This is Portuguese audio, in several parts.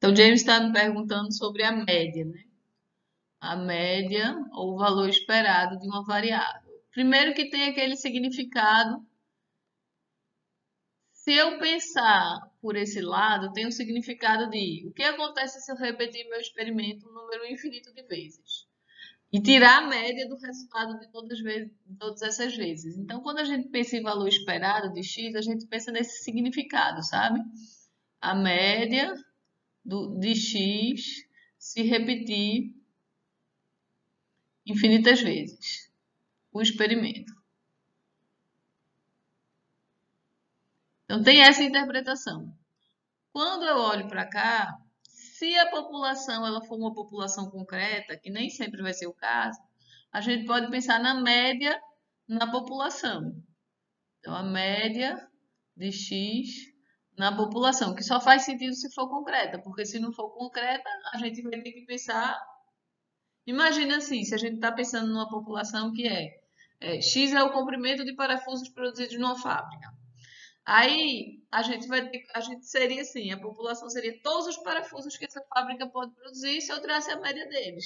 Então, James está me perguntando sobre a média, né? A média ou o valor esperado de uma variável. Primeiro que tem aquele significado. Se eu pensar por esse lado, tem o significado de o que acontece se eu repetir meu experimento um número infinito de vezes e tirar a média do resultado de todas essas vezes. Então, quando a gente pensa em valor esperado de x, a gente pensa nesse significado, sabe? A média de x se repetir infinitas vezes o experimento. Então, tem essa interpretação. Quando eu olho para cá, se a população ela for uma população concreta, que nem sempre vai ser o caso, a gente pode pensar na média na população. Então, a média de x na população, que só faz sentido se for concreta, porque se não for concreta, a gente vai ter que pensar. Imagina assim, se a gente está pensando numa população que x é o comprimento de parafusos produzidos numa fábrica. Aí a gente seria assim, a população seria todos os parafusos que essa fábrica pode produzir se eu tirasse a média deles.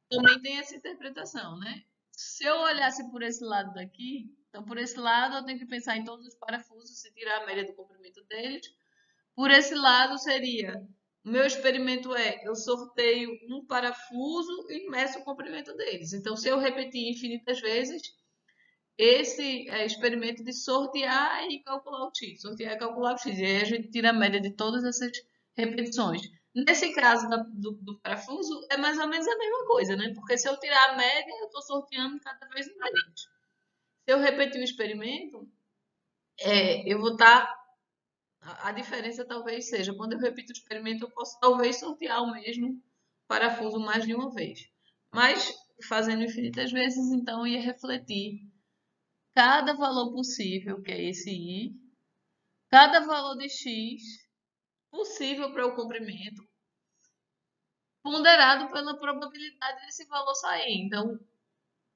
Também tem essa interpretação, né? Se eu olhasse por esse lado daqui, então por esse lado eu tenho que pensar em todos os parafusos e tirar a média do comprimento deles. Por esse lado seria, o meu experimento eu sorteio um parafuso e meço o comprimento deles. Então se eu repetir infinitas vezes, esse experimento de sortear e calcular o x. Sortear e calcular o x. E aí a gente tira a média de todas essas repetições. Nesse caso do parafuso, é mais ou menos a mesma coisa, né? Porque se eu tirar a média, eu estou sorteando cada vez menos. Se eu repetir o experimento, eu vou estar. A diferença talvez seja, quando eu repito o experimento, eu posso talvez sortear o mesmo parafuso mais de uma vez. Mas, fazendo infinitas vezes, então, ia refletir cada valor possível, que é esse i, cada valor de x possível para o comprimento, ponderado pela probabilidade desse valor sair. Então,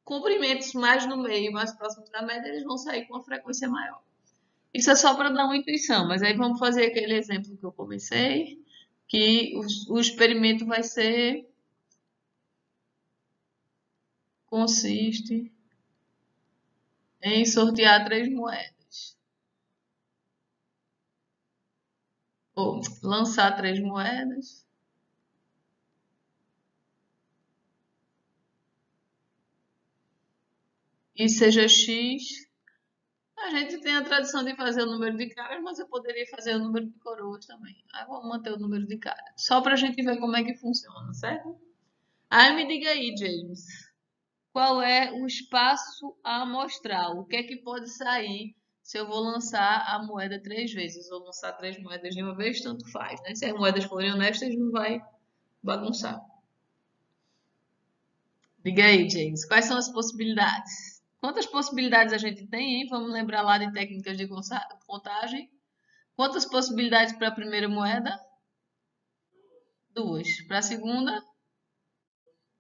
comprimentos mais no meio, mais próximos da média, eles vão sair com uma frequência maior. Isso é só para dar uma intuição, mas aí vamos fazer aquele exemplo que eu comecei, que o experimento vai ser, consiste em sortear 3 moedas. Ou lançar 3 moedas. E seja x. A gente tem a tradição de fazer o número de caras, mas eu poderia fazer o número de coroas também. Aí vamos manter o número de caras. Só para a gente ver como é que funciona, certo? Aí me diga aí, James, qual é o espaço amostral? O que é que pode sair se eu vou lançar a moeda 3 vezes? Ou lançar 3 moedas de uma vez, tanto faz, né? Se as moedas forem honestas, não vai bagunçar. Diga aí, James, quais são as possibilidades? Quantas possibilidades a gente tem, hein? Vamos lembrar lá de técnicas de contagem. Quantas possibilidades para a primeira moeda? 2. Para a segunda?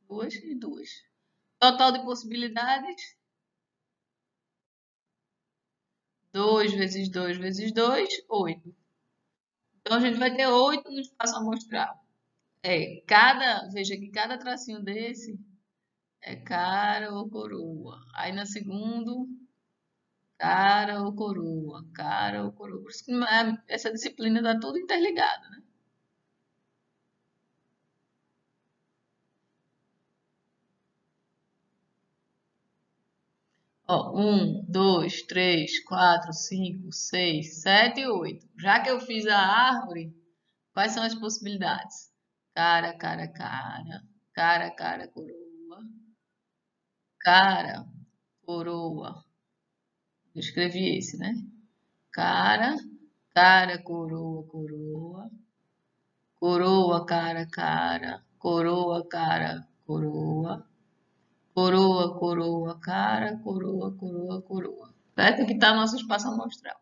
2 e 2. Total de possibilidades? 2 vezes 2 vezes 2, 8. Então a gente vai ter 8 no espaço amostral. Veja que cada tracinho desse é cara ou coroa. Aí na segundo, cara ou coroa, cara ou coroa. Por isso que essa disciplina está tudo interligado, né? Ó, 1, 2, 3, 4, 5, 6, 7 e 8. Já que eu fiz a árvore, quais são as possibilidades? Cara, cara, cara. Cara, cara, coroa. Cara, coroa. Eu escrevi esse, né? Cara, cara, coroa, coroa. Coroa, cara, cara. Coroa, cara, coroa. Coroa, coroa, cara. Coroa, coroa, coroa. Certo? Aqui está nosso espaço amostral.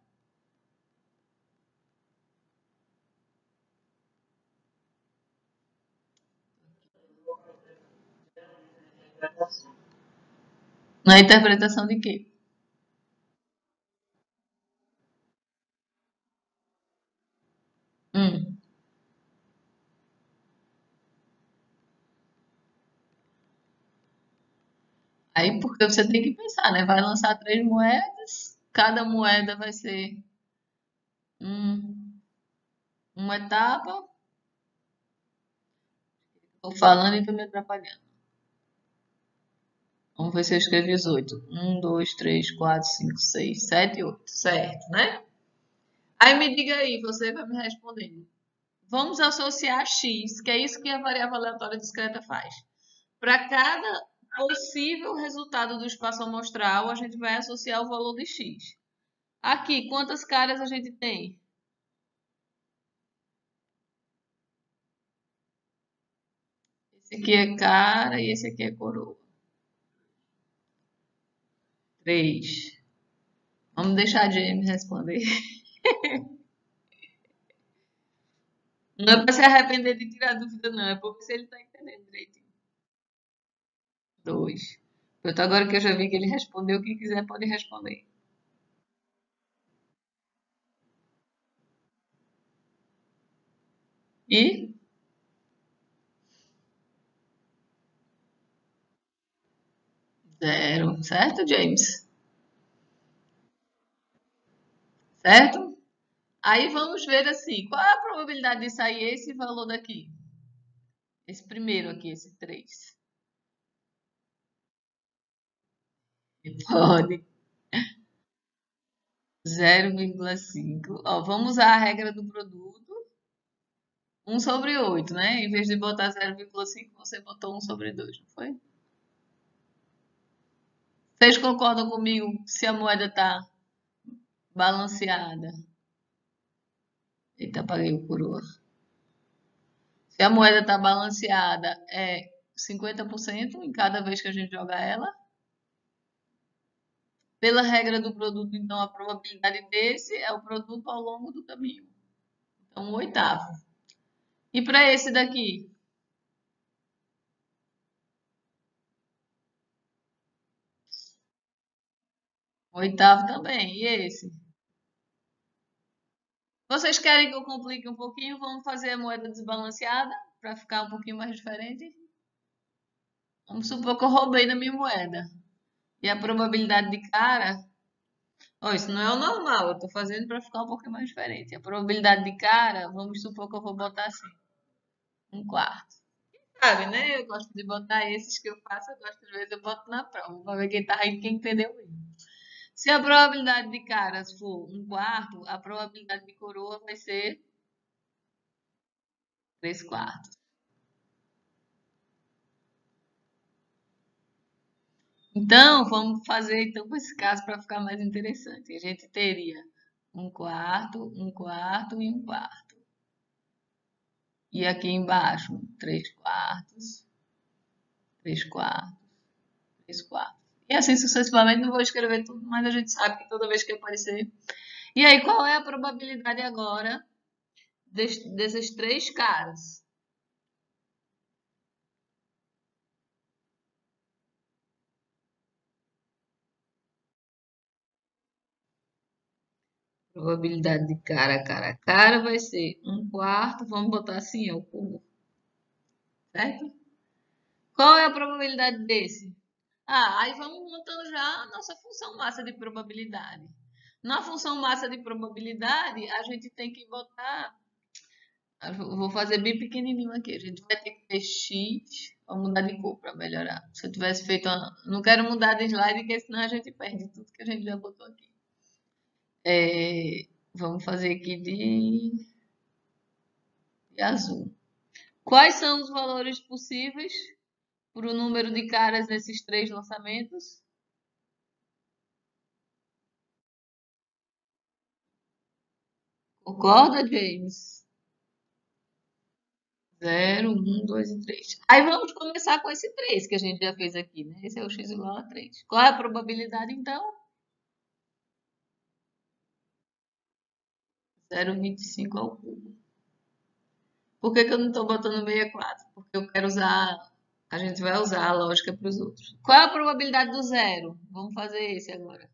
Na interpretação de quê? Hum. Aí, porque você tem que pensar, né? Vai lançar três moedas, cada moeda vai ser um, uma etapa. Tô falando e tô me atrapalhando. Vamos ver se eu escrevi os oito. Um, dois, três, quatro, cinco, seis, sete, oito. Certo, né? Aí me diga aí, você vai me respondendo. Vamos associar x, que é isso que a variável aleatória discreta faz. Para cada possível resultado do espaço amostral, a gente vai associar o valor de x. Aqui, quantas caras a gente tem? Esse aqui é cara e esse aqui é coroa. Três. Vamos deixar a James responder. Não é para se arrepender de tirar dúvida, não. É para ver se ele está entendendo direitinho. Dois. Pronto, agora que eu já vi que ele respondeu, quem quiser pode responder. E zero. Certo, James? Certo? Aí vamos ver assim, qual é a probabilidade de sair esse valor daqui? Esse primeiro aqui, esse 3. Pode. 0,5. Ó, vamos usar a regra do produto. 1/8, né? Em vez de botar 0,5, você botou 1/2, não foi? Vocês concordam comigo se a moeda está balanceada? Eita, apaguei o coroa. Se a moeda está balanceada, é 50% em cada vez que a gente joga ela. Pela regra do produto, então, a probabilidade desse é o produto ao longo do caminho. Então, um oitavo. E para esse daqui? Um oitavo também. E esse? Vocês querem que eu complique um pouquinho? Vamos fazer a moeda desbalanceada para ficar um pouquinho mais diferente? Vamos supor que eu roubei da minha moeda. E a probabilidade de cara. Ó, isso não é o normal, eu estou fazendo para ficar um pouquinho mais diferente. A probabilidade de cara, vamos supor que eu vou botar assim, um quarto. Sabe, né? Eu gosto de botar esses que eu faço, eu gosto de vezes eu boto na prova, para ver quem tá aí, quem entendeu mesmo. Se a probabilidade de caras for um quarto, a probabilidade de coroa vai ser 3/4. Então, vamos fazer então com esse caso para ficar mais interessante. A gente teria um quarto e um quarto. E aqui embaixo, 3/4, 3/4, 3/4. E assim sucessivamente, não vou escrever tudo, mas a gente sabe que toda vez que aparecer. E aí, qual é a probabilidade agora desses três caras? Probabilidade de cara a cara vai ser um quarto, vamos botar assim, é o cubo, certo? Qual é a probabilidade desse? Ah, aí vamos montando já a nossa função massa de probabilidade. Na função massa de probabilidade, a gente tem que botar. Eu vou fazer bem pequenininho aqui. A gente vai ter que ter X. Vou mudar de cor para melhorar. Se eu tivesse feito. Não quero mudar de slide, porque senão a gente perde tudo que a gente já botou aqui. Vamos fazer aqui de azul. Quais são os valores possíveis para o número de caras nesses três lançamentos? Concorda, James? 0, 1, 2 e 3. Aí vamos começar com esse 3 que a gente já fez aqui, né? Esse é o x igual a 3. Qual é a probabilidade, então? 0,25 ao cubo. Por que que eu não estou botando 64? Porque eu quero usar. A gente vai usar a lógica para os outros. Qual é a probabilidade do zero? Vamos fazer esse agora.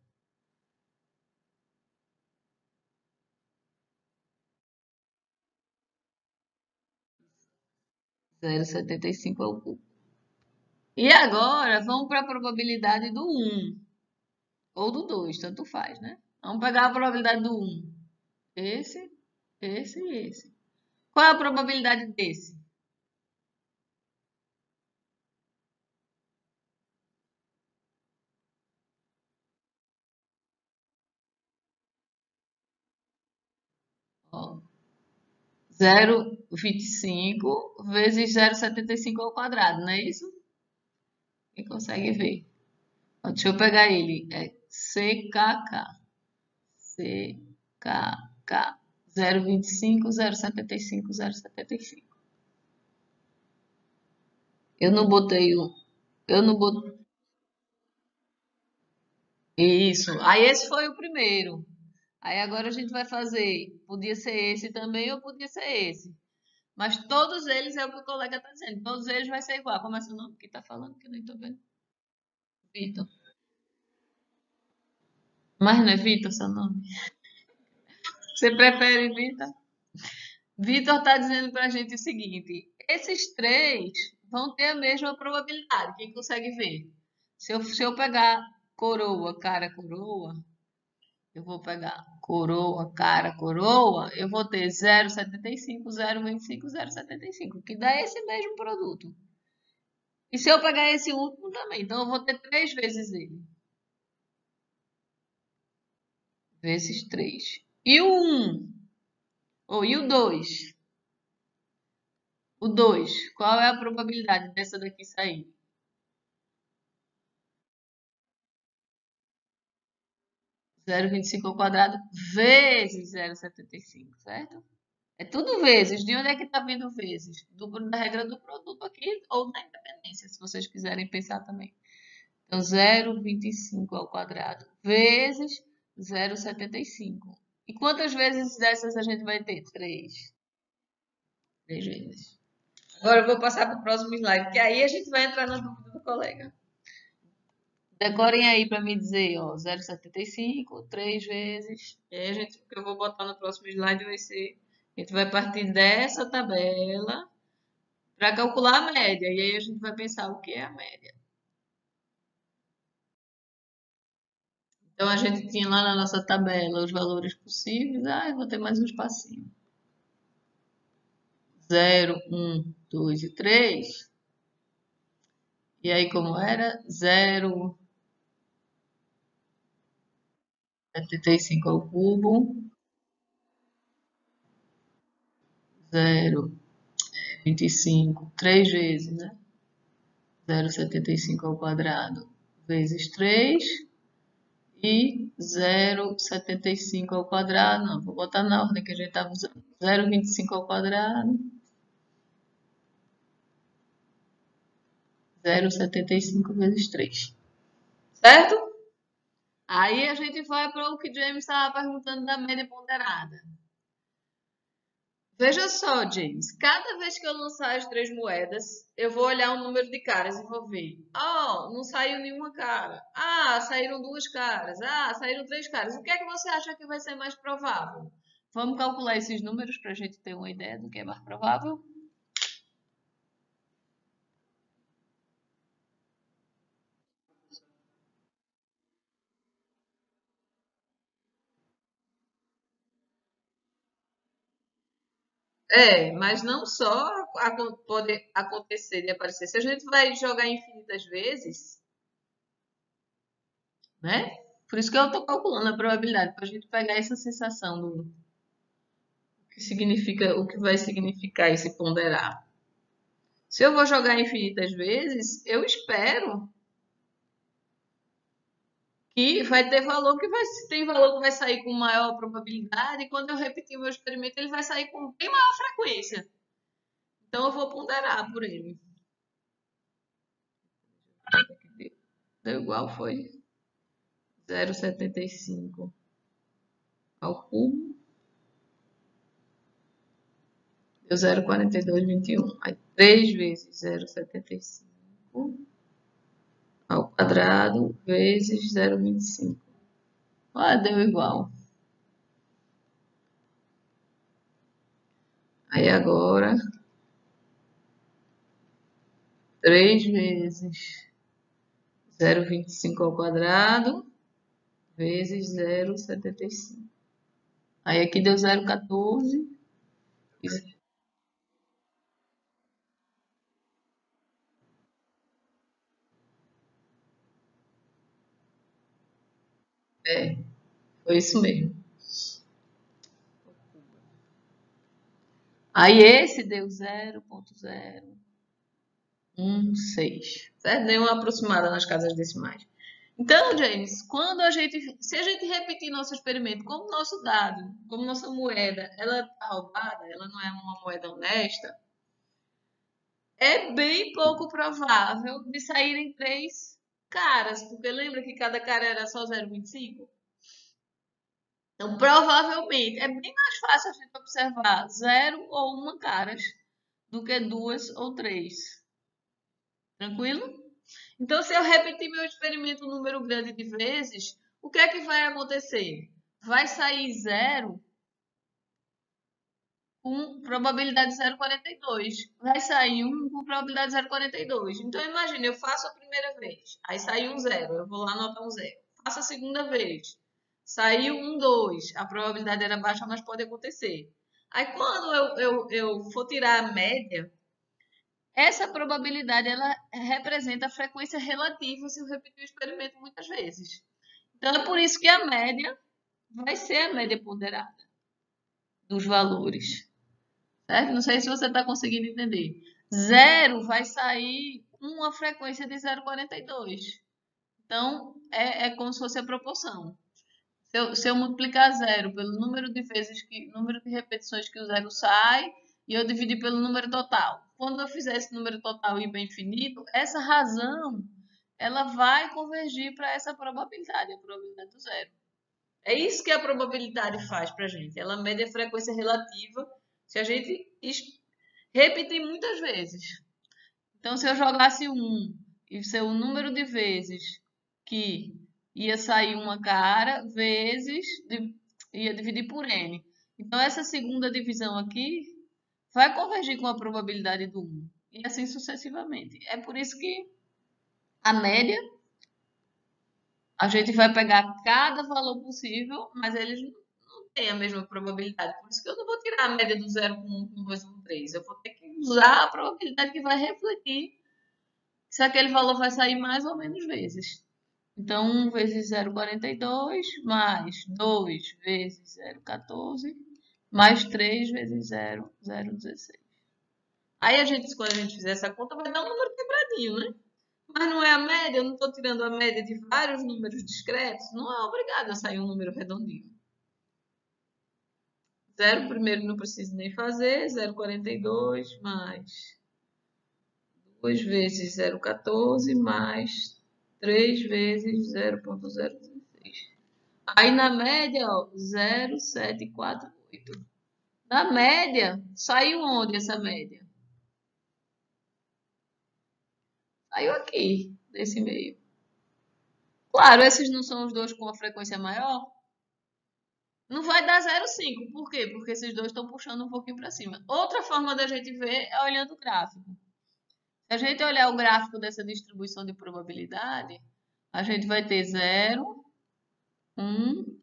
0,75 ao cubo. E agora, vamos para a probabilidade do um ou do 2, tanto faz, né? Vamos pegar a probabilidade do um. Esse, esse e esse. Qual é a probabilidade desse? Ó, 0,25 vezes 0,75 ao quadrado, não é isso? Quem consegue ver? Ó, deixa eu pegar ele. É CKK. CKK. 0,25, 0,75, 0,75. Eu não botei o. Eu não botei. Isso. Aí esse foi o primeiro. Aí agora a gente vai fazer. Podia ser esse também ou podia ser esse. Mas todos eles é o que o colega está dizendo. Todos eles vai ser igual. Como é seu nome que está falando? Que eu nem estou vendo. Vitor. Mas não é Vitor seu nome? Você prefere Vitor? Vitor está dizendo para a gente o seguinte: esses três vão ter a mesma probabilidade. Quem consegue ver? Se eu pegar coroa, cara, coroa, eu vou pegar coroa, cara, coroa, eu vou ter 0,75, 0,25, 0,75, que dá esse mesmo produto. E se eu pegar esse último também, então eu vou ter três vezes ele. Vezes 3. E o um? Ou e o 2? O 2, qual é a probabilidade dessa daqui sair? 0,25 ao quadrado vezes 0,75, certo? É tudo vezes. De onde é que está vindo vezes? Da regra do produto aqui ou da independência, se vocês quiserem pensar também. Então, 0,25 ao quadrado vezes 0,75. E quantas vezes dessas a gente vai ter? Três. Três vezes. Agora eu vou passar para o próximo slide, que aí a gente vai entrar na dúvida do colega. Decorem aí para me dizer, ó, 0,75, três vezes. E aí o que eu vou botar no próximo slide vai ser, a gente vai partir dessa tabela para calcular a média. E aí a gente vai pensar o que é a média. Então a gente tinha lá na nossa tabela os valores possíveis. Ah, eu vou ter mais um espacinho. 0, 1, 2 e 3. E aí como era? 0,75 ao cubo. 0,25, três vezes, né? 0,75 ao quadrado vezes 3 e 0,75 ao quadrado, não, vou botar na ordem que a gente estava usando. 0,25 ao quadrado, 0,75 vezes 3. Certo? Aí a gente vai para o que James estava perguntando da média ponderada. Veja só, James, cada vez que eu lançar as três moedas, eu vou olhar o número de caras e vou ver. Oh, não saiu nenhuma cara. Ah, saíram duas caras. Ah, saíram três caras. O que é que você acha que vai ser mais provável? Vamos calcular esses números para a gente ter uma ideia do que é mais provável? É, mas não só pode acontecer de aparecer. Se a gente vai jogar infinitas vezes, né? Por isso que eu estou calculando a probabilidade, para a gente pegar essa sensação do que significa, o que vai significar esse ponderar. Se eu vou jogar infinitas vezes, eu espero que vai ter valor que vai, se tem valor que vai sair com maior probabilidade, e quando eu repetir o meu experimento, ele vai sair com bem maior frequência. Então eu vou ponderar por ele. Deu igual, foi 0,75 ao cubo, deu 0,4221. Aí 3 vezes 0,75 ao quadrado vezes 0,25. Ah, deu igual. Aí agora 3 vezes 0,25 ao quadrado, vezes 0,75. Aí aqui deu 0,14. É, foi isso mesmo. Aí esse deu 0,016. Certo? Deu uma aproximada nas casas decimais. Então, James, se a gente repetir nosso experimento como nosso dado, como nossa moeda, ela está roubada, ela não é uma moeda honesta, é bem pouco provável de saírem 3 caras, porque lembra que cada cara era só 0,25? Então, provavelmente, é bem mais fácil a gente observar 0 ou uma caras do que 2 ou 3. Tranquilo? Então, se eu repetir meu experimento um número grande de vezes, o que é que vai acontecer? Vai sair 0 com probabilidade de 0,42. Vai sair 1 com probabilidade de 0,42. Então, imagine, eu faço a primeira vez, aí saiu um 0, eu vou lá anotar um 0. Faço a segunda vez, saiu um 2. A probabilidade era baixa, mas pode acontecer. Aí, quando eu for tirar a média, essa probabilidade ela representa a frequência relativa se eu repetir o experimento muitas vezes. Então, é por isso que a média vai ser a média ponderada dos valores. Certo? Não sei se você está conseguindo entender. 0 vai sair uma frequência de 0,42. Então, é como se fosse a proporção. Se eu multiplicar 0 pelo número de vezes número de repetições que o 0 sai, e eu dividir pelo número total. Quando eu fizer esse número total ir bem infinito, essa razão ela vai convergir para essa probabilidade, a probabilidade do 0. É isso que a probabilidade faz para a gente. Ela mede a frequência relativa se a gente repetir muitas vezes. Então, se eu jogasse 1 e ser o número de vezes que ia sair uma cara, vezes, ia dividir por n. Então, essa segunda divisão aqui vai convergir com a probabilidade do 1. E assim sucessivamente. É por isso que a média, a gente vai pegar cada valor possível, mas eles não têm a mesma probabilidade. Por isso que eu não vou tirar a média do 0 com 1, com 2, com 3. Eu vou ter que usar a probabilidade que vai refletir se aquele valor vai sair mais ou menos vezes. Então, 1 vezes 0,42 mais 2 vezes 0,14 mais 3 vezes 0,016. Aí quando a gente fizer essa conta, vai dar um número quebradinho, né? Mas não é a média, eu não estou tirando a média de vários números discretos, não é obrigado a sair um número redondinho. 0 primeiro não preciso nem fazer, 0,42 mais 2 vezes 0,14 mais 3 vezes 0,016. Aí na média, ó, 0,748. Na média, saiu onde essa média? Saiu aqui, nesse meio. Claro, esses não são os dois com a frequência maior? Não vai dar 0,5. Por quê? Porque esses dois estão puxando um pouquinho para cima. Outra forma da gente ver é olhando o gráfico. Se a gente olhar o gráfico dessa distribuição de probabilidade, a gente vai ter 0, 1,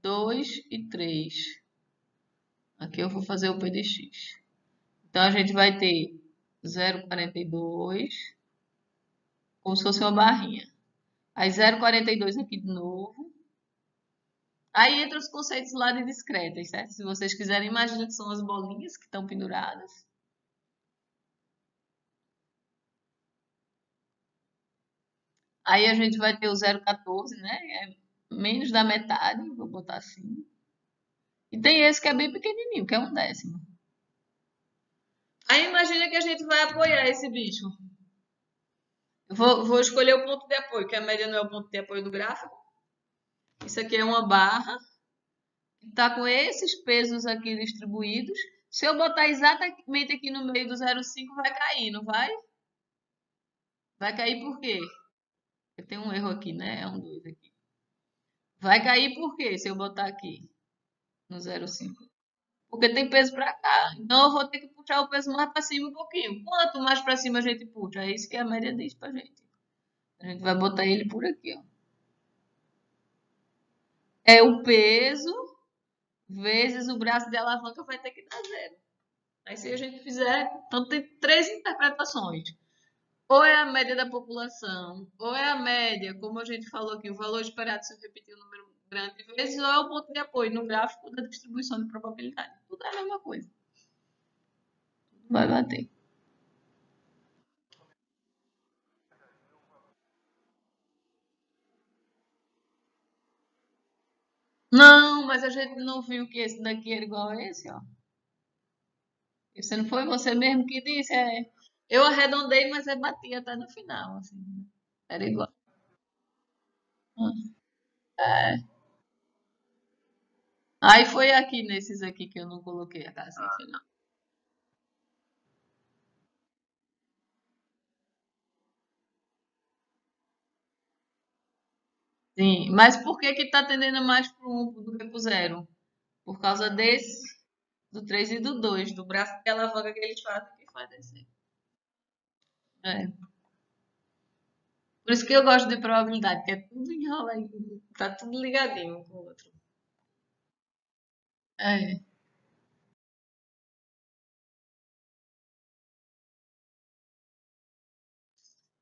2 e 3. Aqui eu vou fazer o PDX. Então, a gente vai ter 0,42, como se fosse uma barrinha. Aí 0,42 aqui de novo. Aí entra os conceitos lá de discretas, certo? Se vocês quiserem, imagina que são as bolinhas que estão penduradas. Aí a gente vai ter o 0,14, né? É menos da metade, vou botar assim. E tem esse que é bem pequenininho, que é 1/10. Aí imagina que a gente vai apoiar esse bicho. Eu vou escolher o ponto de apoio, que a média não é o ponto de apoio do gráfico. Isso aqui é uma barra. Está com esses pesos aqui distribuídos. Se eu botar exatamente aqui no meio do 0,5, vai cair, não vai? Vai cair por quê? Eu tenho um erro aqui, né? É um 2 aqui. Vai cair por quê se eu botar aqui no 0,5? porque tem peso para cá. Então eu vou ter que puxar o peso mais para cima um pouquinho. Quanto mais para cima a gente puxa, é isso que a média diz pra gente. A gente vai botar ele por aqui, ó. É o peso vezes o braço de alavanca vai ter que dar zero. Aí se a gente fizer, então tem três interpretações. Ou é a média da população, ou é a média, como a gente falou aqui, o valor esperado se eu repetir o número grande de vezes, ou é o ponto de apoio no gráfico da distribuição de probabilidade. Tudo é a mesma coisa. Vai bater. Não, mas a gente não viu que esse daqui era igual a esse, ó. Esse não foi você mesmo que disse, é. Eu arredondei, mas é batia até no final, assim. Era igual. É. Aí foi aqui nesses aqui que eu não coloquei a casinha final. Sim, mas por que que tá tendendo mais pro 1 do que pro 0? Por causa desse, do 3 e do 2, do braço de alavanca que eles fazem que faz descer. É. Por isso que eu gosto de probabilidade, que é tudo enroladinho, tá tudo ligadinho um com o outro. É.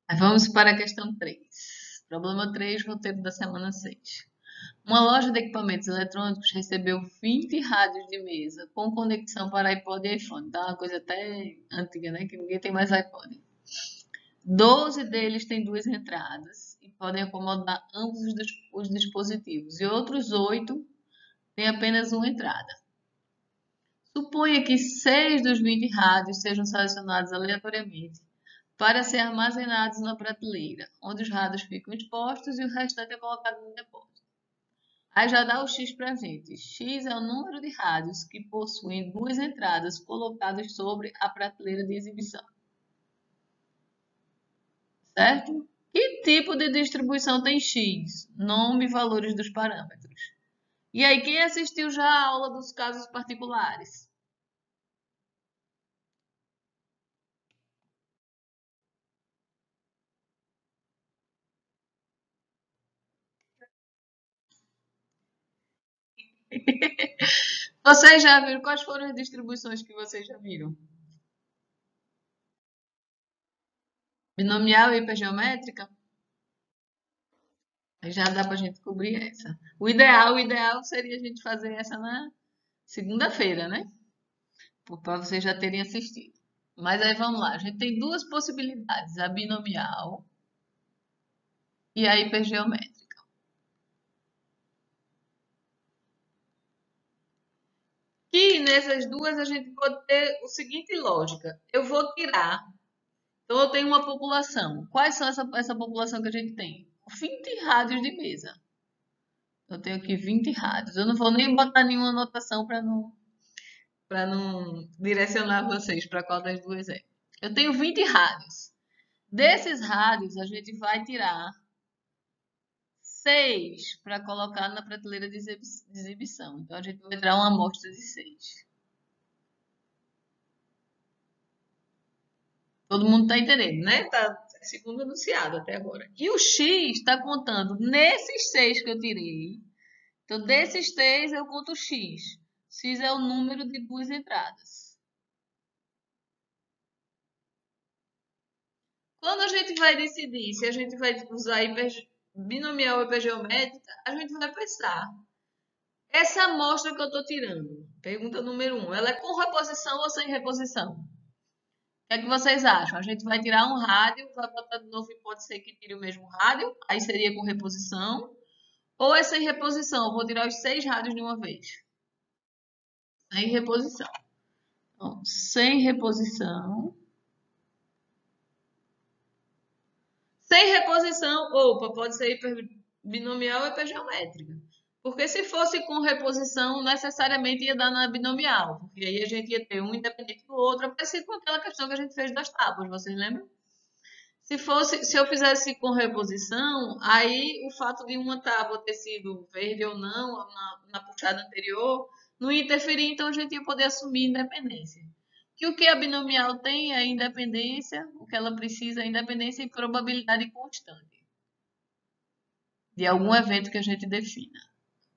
Mas vamos para a questão 3. Problema 3, roteiro da semana 6. Uma loja de equipamentos eletrônicos recebeu 20 rádios de mesa com conexão para iPod e iPhone. Então, é uma coisa até antiga, né? Que ninguém tem mais iPod. 12 deles têm duas entradas e podem acomodar ambos os dispositivos. E outros 8 têm apenas uma entrada. Suponha que 6 dos 20 rádios sejam selecionados aleatoriamente para ser armazenados na prateleira, onde os rádios ficam expostos e o restante é colocado no depósito. Aí já dá o X para a gente. X é o número de rádios que possuem duas entradas colocadas sobre a prateleira de exibição. Certo? Que tipo de distribuição tem X? Nome e valores dos parâmetros. E aí, quem assistiu já à aula dos casos particulares? Vocês já viram? Quais foram as distribuições que vocês já viram? Binomial e hipergeométrica? Aí já dá para a gente cobrir essa. O ideal seria a gente fazer essa na segunda-feira, né? Para vocês já terem assistido. Mas aí vamos lá. A gente tem duas possibilidades: a binomial e a hipergeométrica. Que nessas duas a gente pode ter o seguinte lógica: eu vou tirar. Então eu tenho uma população. Quais são essa população que a gente tem? 20 rádios de mesa. Eu tenho aqui 20 rádios. Eu não vou nem botar nenhuma anotação para não direcionar vocês para qual das duas é. Eu tenho 20 rádios. Desses rádios, a gente vai tirar 6 para colocar na prateleira de exibição. Então, a gente vai tirar uma amostra de 6. Todo mundo está entendendo, né? Tá segundo enunciado até agora. E o X está contando nesses 6 que eu tirei. Então, desses 3, eu conto o X. X é o número de duas entradas. Quando a gente vai decidir se a gente vai usar binomial ou hipergeométrica, a gente vai pensar. Essa amostra que eu estou tirando, pergunta número 1, ela é com reposição ou sem reposição? O que é que vocês acham? A gente vai tirar um rádio, vai botar de novo e pode ser que tire o mesmo rádio, aí seria com reposição. Ou é sem reposição? Eu vou tirar os 6 rádios de uma vez. Sem reposição. Então, sem reposição. Sem reposição, opa, pode ser binomial ou hipergeométrica. Porque se fosse com reposição, necessariamente ia dar na binomial. Porque aí a gente ia ter um independente do outro, é parecido com aquela questão que a gente fez das tábuas, vocês lembram? Se eu fizesse com reposição, aí o fato de uma tábua ter sido verde ou não na puxada anterior não ia interferir, então a gente ia poder assumir independência. Que o que a binomial tem é independência, o que ela precisa é independência e probabilidade constante de algum evento que a gente defina.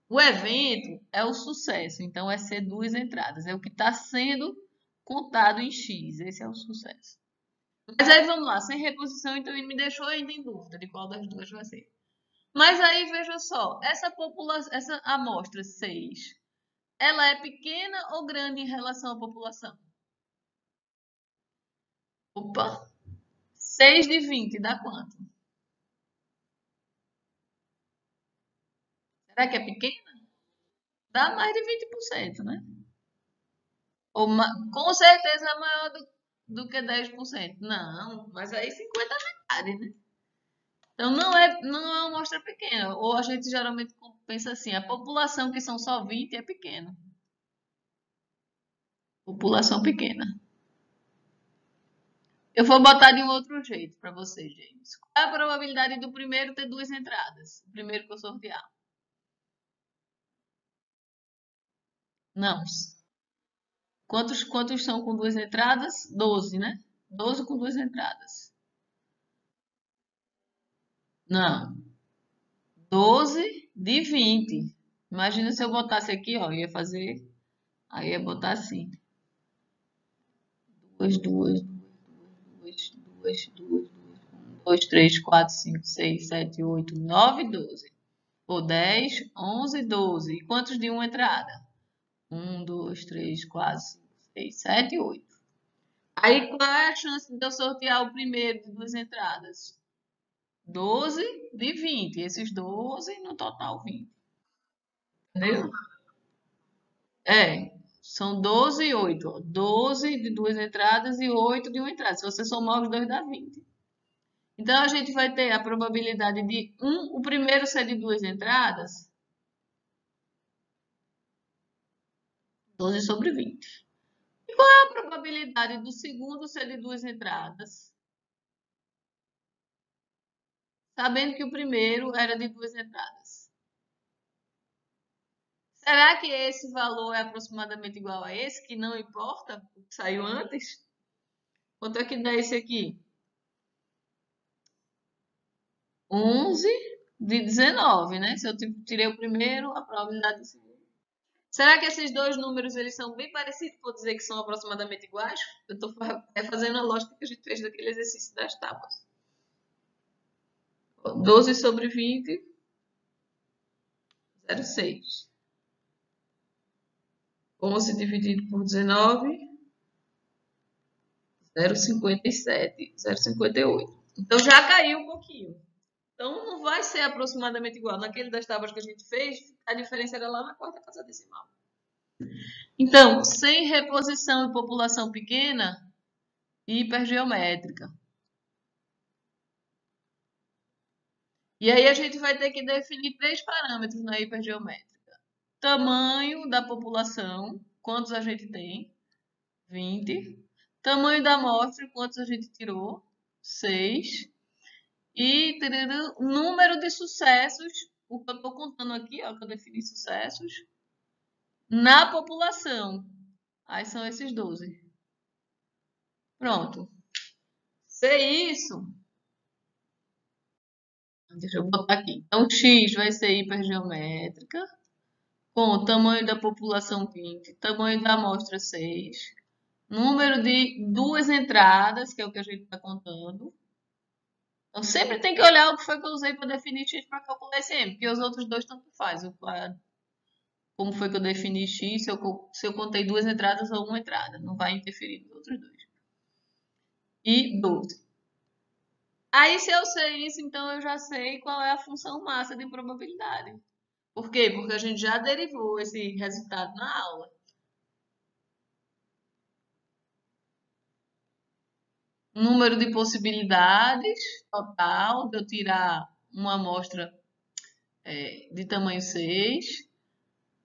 O evento é o sucesso, então é ser duas entradas, é o que está sendo contado em X, esse é o sucesso. Mas aí vamos lá, sem reposição, então ele me deixou ainda em dúvida de qual das duas vai ser. Mas aí veja só, essa amostra 6, ela é pequena ou grande em relação à população? Opa! 6 de 20 dá quanto? Será que é pequena? Dá mais de 20%, né? Com certeza é maior do que 10%. Não, mas aí 50 é metade, né? Então não é uma amostra pequena. Ou a gente geralmente pensa assim, a população que são só 20 é pequena. População pequena. Eu vou botar de um outro jeito para você, James. Qual é a probabilidade do primeiro ter duas entradas? O primeiro que eu sortear. Não. Quantos são com duas entradas? 12, né? 12 com duas entradas. Não. 12 de 20. Imagina se eu botasse aqui, ó, ia fazer, aí ia botar assim. Duas, 2, 3, 4, 5, 6, 7, 8, 9, 12. Ou 10, 11, 12. E quantos de uma entrada? 1, 2, 3, 4, 5, 6, 7, 8. Aí qual é a chance de eu sortear o primeiro de duas entradas? 12 de 20. Esses 12 no total 20. Entendeu? É, são 12 e 8. Ó. 12 de duas entradas e 8 de uma entrada. Se você somar os dois, dá 20. Então, a gente vai ter a probabilidade de o primeiro ser de duas entradas, 12 sobre 20. E qual é a probabilidade do segundo ser de duas entradas? Sabendo que o primeiro era de duas entradas. Será que esse valor é aproximadamente igual a esse, que não importa o que saiu antes? Quanto é que dá esse aqui? 11 de 19, né? Se eu tirei o primeiro, a probabilidade do segundo. Será que esses dois números eles são bem parecidos por dizer que são aproximadamente iguais? Eu estou fazendo a lógica que a gente fez daquele exercício das tábuas. 12 sobre 20, 0,6. 11 dividido por 19, 0,57, 0,58. Então já caiu um pouquinho. Então não vai ser aproximadamente igual. Naquele das tábuas que a gente fez, a diferença era lá na quarta casa decimal. Então, sem reposição e população pequena, hipergeométrica. E aí a gente vai ter que definir três parâmetros na hipergeométrica. Tamanho da população, quantos a gente tem? 20. Tamanho da amostra, quantos a gente tirou? 6. E número de sucessos, o que eu estou contando aqui, ó, que eu defini sucessos, na população. Aí são esses 12. Pronto. Se isso, deixa eu botar aqui. Então, X vai ser hipergeométrica, com o tamanho da população 20, tamanho da amostra 6, número de duas entradas, que é o que a gente está contando. Então, sempre tem que olhar o que foi que eu usei para definir X para calcular esse M, porque os outros dois tanto faz. Como foi que eu defini X, se eu contei duas entradas ou uma entrada. Não vai interferir nos outros dois. E 12. Aí, se eu sei isso, então eu já sei qual é a função massa de probabilidade. Por quê? Porque a gente já derivou esse resultado na aula. Número de possibilidades total de eu tirar uma amostra de tamanho 6,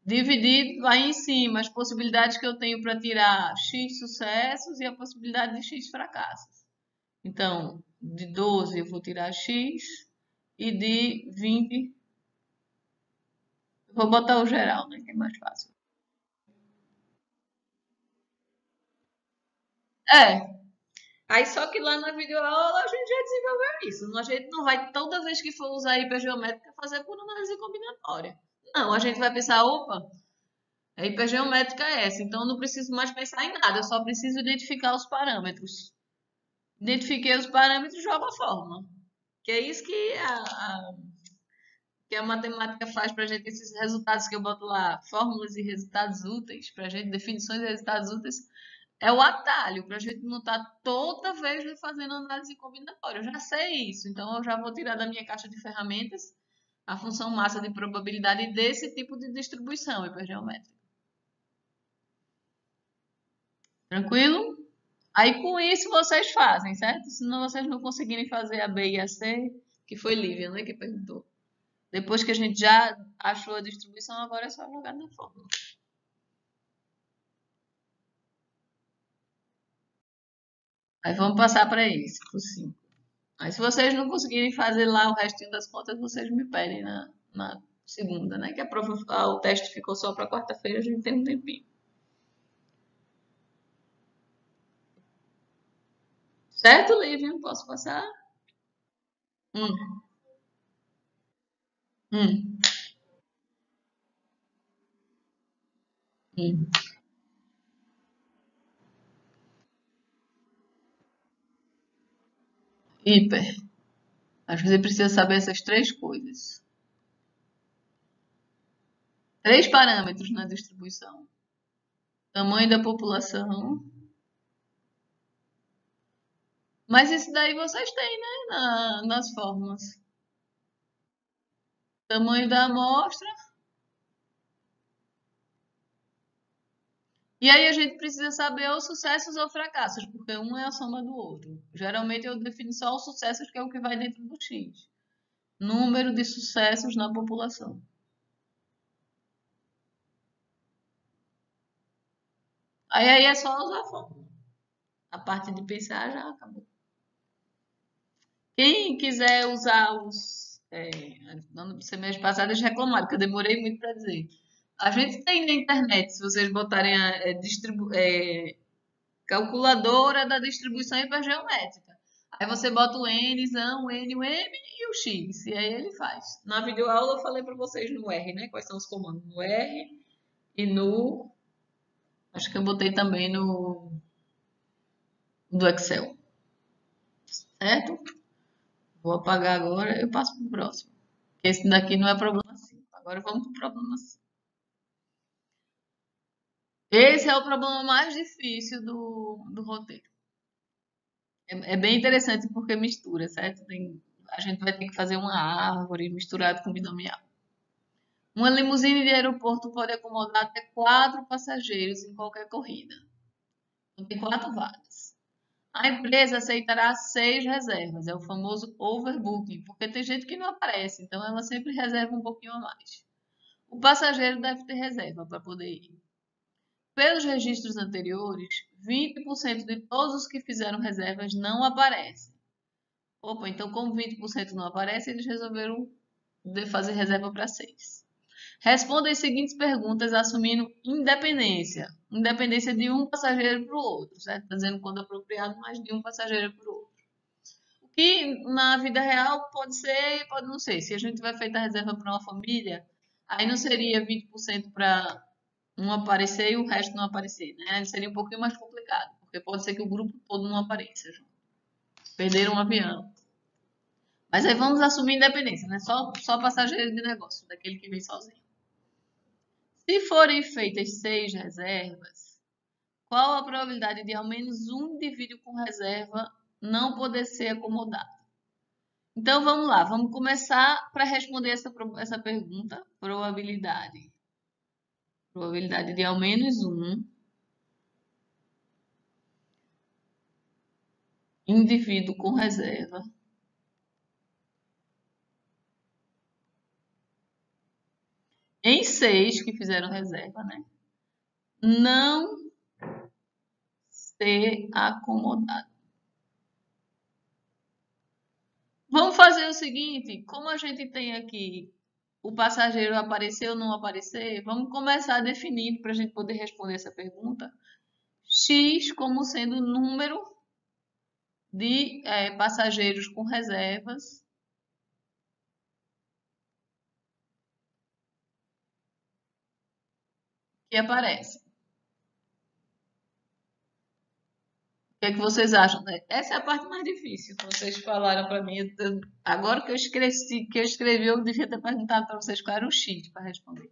dividido aí em cima as possibilidades que eu tenho para tirar X sucessos e a possibilidade de X fracassos. Então, de 12 eu vou tirar X e de 20 eu vou botar o geral, né, que é mais fácil. É. Aí só que lá na videoaula a gente já desenvolveu isso. A gente não vai, toda vez que for usar hipergeométrica, fazer por análise combinatória. Não, a gente vai pensar, opa, a hipergeométrica é essa, então eu não preciso mais pensar em nada, eu só preciso identificar os parâmetros. Identifiquei os parâmetros, jogo a fórmula. Que é isso que a matemática faz para a gente, esses resultados que eu boto lá, fórmulas e resultados úteis, para a gente, definições de resultados úteis, é o atalho, para a gente não estar toda vez fazendo análise combinatória. Eu já sei isso, então eu já vou tirar da minha caixa de ferramentas a função massa de probabilidade desse tipo de distribuição hipergeométrica. Tranquilo? Aí com isso vocês fazem, certo? Senão vocês não conseguirem fazer a B e a C, que foi Lívia, né, que perguntou. Depois que a gente já achou a distribuição, agora é só jogar na fórmula. Aí vamos passar para esse, por 5. Aí se vocês não conseguirem fazer lá o restinho das contas, vocês me pedem na segunda, né? Que a prova, o teste ficou só para quarta-feira, a gente tem um tempinho. Certo, Lívia? Posso passar? Hum, hum, hum. Hiper. Acho que você precisa saber essas três coisas. Três parâmetros na distribuição. Tamanho da população. Mas isso daí vocês têm, né? Nas fórmulas. Tamanho da amostra. E aí a gente precisa saber os sucessos ou fracassos, porque um é a soma do outro. Geralmente eu defino só os sucessos, que é o que vai dentro do X. Número de sucessos na população. Aí é só usar a fórmula. A parte de pensar já acabou. Quem quiser usar os. No semestre passado eles reclamaram, que eu demorei muito para dizer. A gente tem na internet, se vocês botarem a calculadora da distribuição hipergeométrica. Aí você bota o N, o N, o M e o X. E aí ele faz. Na videoaula eu falei para vocês no R, né? Quais são os comandos? No R e no. Acho que eu botei também no do Excel. Certo? Vou apagar agora, eu passo para o próximo. Esse daqui não é problema 5. Agora vamos para o problema 5. Esse é o problema mais difícil do roteiro. É bem interessante porque mistura, certo? A gente vai ter que fazer uma árvore misturada com binomial. Uma limusine de aeroporto pode acomodar até 4 passageiros em qualquer corrida. Então, tem 4 vagas. A empresa aceitará 6 reservas, é o famoso overbooking, porque tem gente que não aparece, então ela sempre reserva um pouquinho a mais. O passageiro deve ter reserva para poder ir. Pelos registros anteriores, 20% de todos os que fizeram reservas não aparecem. Opa, então como 20% não aparece, eles resolveram fazer reserva para 6. Responda as seguintes perguntas assumindo independência. Independência de um passageiro para o outro, certo? Está dizendo quando apropriado, mas de um passageiro para o outro. O que na vida real pode ser e pode não ser. Se a gente vai feita a reserva para uma família, aí não seria 20% para um aparecer e o resto não aparecer, né? Seria um pouquinho mais complicado, porque pode ser que o grupo todo não apareça. Perderam um avião. Mas aí vamos assumir independência, né? Só passageiro de negócio, daquele que vem sozinho. Se forem feitas 6 reservas, qual a probabilidade de ao menos um indivíduo com reserva não poder ser acomodado? Então vamos lá, vamos começar para responder essa pergunta. Probabilidade. Probabilidade de ao menos um indivíduo com reserva em 6 que fizeram reserva, né? Não ser acomodado. Vamos fazer o seguinte, como a gente tem aqui o passageiro aparecer ou não aparecer, vamos começar definindo para a gente poder responder essa pergunta, X como sendo o número de passageiros com reservas que aparecem. O que é que vocês acham? Essa é a parte mais difícil que vocês falaram para mim. Agora que eu escrevi, eu devia ter perguntado para vocês qual era o X para responder.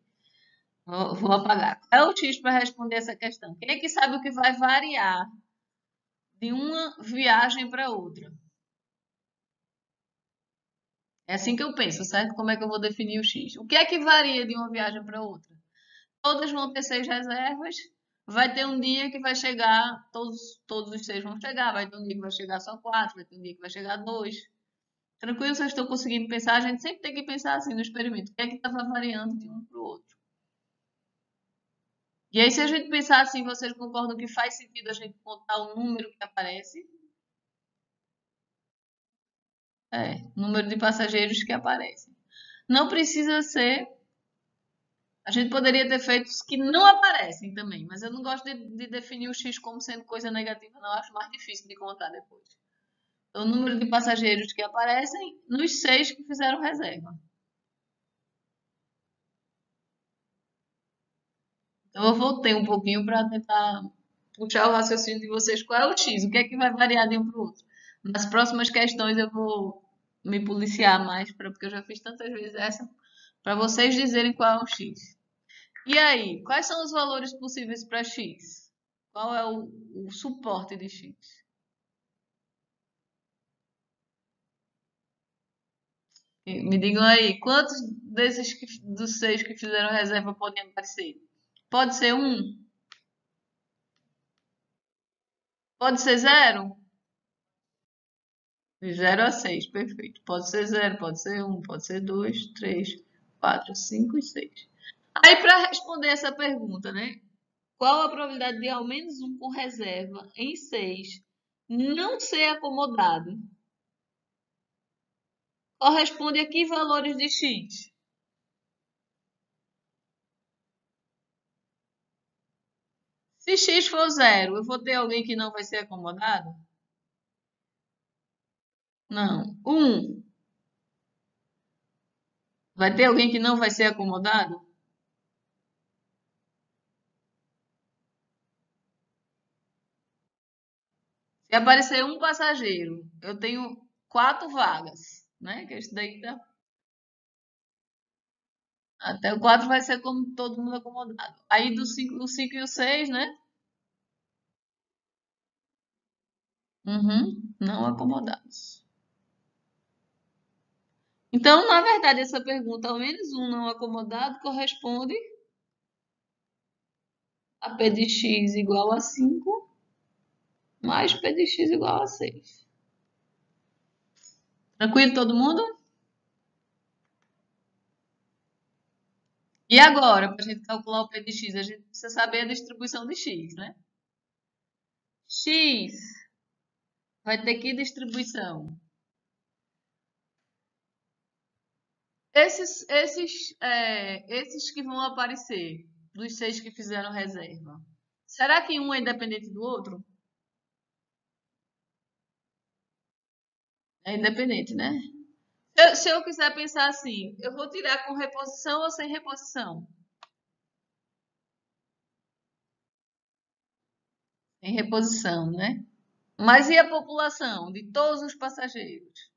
Vou apagar. Qual é o X para responder essa questão? Quem é que sabe o que vai variar de uma viagem para outra? É assim que eu penso, certo? Como é que eu vou definir o X? O que é que varia de uma viagem para outra? Todas vão ter 6 reservas. Vai ter um dia que vai chegar, todos os 6 vão chegar. Vai ter um dia que vai chegar só 4, vai ter um dia que vai chegar 2. Tranquilo, vocês estão conseguindo pensar? A gente sempre tem que pensar assim no experimento. O que é que estava variando de um para o outro? E aí, se a gente pensar assim, vocês concordam que faz sentido a gente contar o número que aparece? Número de passageiros que aparecem. Não precisa ser. A gente poderia ter feito os que não aparecem também, mas eu não gosto de definir o X como sendo coisa negativa, não. Eu acho mais difícil de contar depois. Então, o número de passageiros que aparecem nos 6 que fizeram reserva. Então, eu voltei um pouquinho para tentar puxar o raciocínio de vocês. Qual é o X? O que é que vai variar de um para o outro? Nas próximas questões eu vou me policiar mais, porque eu já fiz tantas vezes essa, para vocês dizerem qual é o X. E aí, quais são os valores possíveis para X? Qual é o suporte de X? Me digam aí, quantos dos 6 que fizeram reserva podem aparecer? Pode ser um? Pode ser zero? De 0 a 6, perfeito. Pode ser zero, pode ser um, pode ser 2, 3, 4, 5 e 6. Aí, para responder essa pergunta, né? Qual a probabilidade de ao menos um com reserva em 6 não ser acomodado? Corresponde a que valores de X? Se X for zero, eu vou ter alguém que não vai ser acomodado? Não. Um, vai ter alguém que não vai ser acomodado? Se aparecer um passageiro, eu tenho 4 vagas, né? Que isso daí tá. Até o 4 vai ser como todo mundo acomodado. Aí do 5, o 5 e o 6, né? Uhum, não acomodados. Então, na verdade, essa pergunta, ao menos um não acomodado, corresponde a P de x igual a 5 mais P de x igual a 6. Tranquilo todo mundo? E agora, para a gente calcular o P de x, a gente precisa saber a distribuição de x, né? X vai ter que distribuição? Esses que vão aparecer, dos 6 que fizeram reserva, será que um é independente do outro? É independente, né? Se eu quiser pensar assim, eu vou tirar com reposição ou sem reposição? Em reposição, né? Mas e a população de todos os passageiros?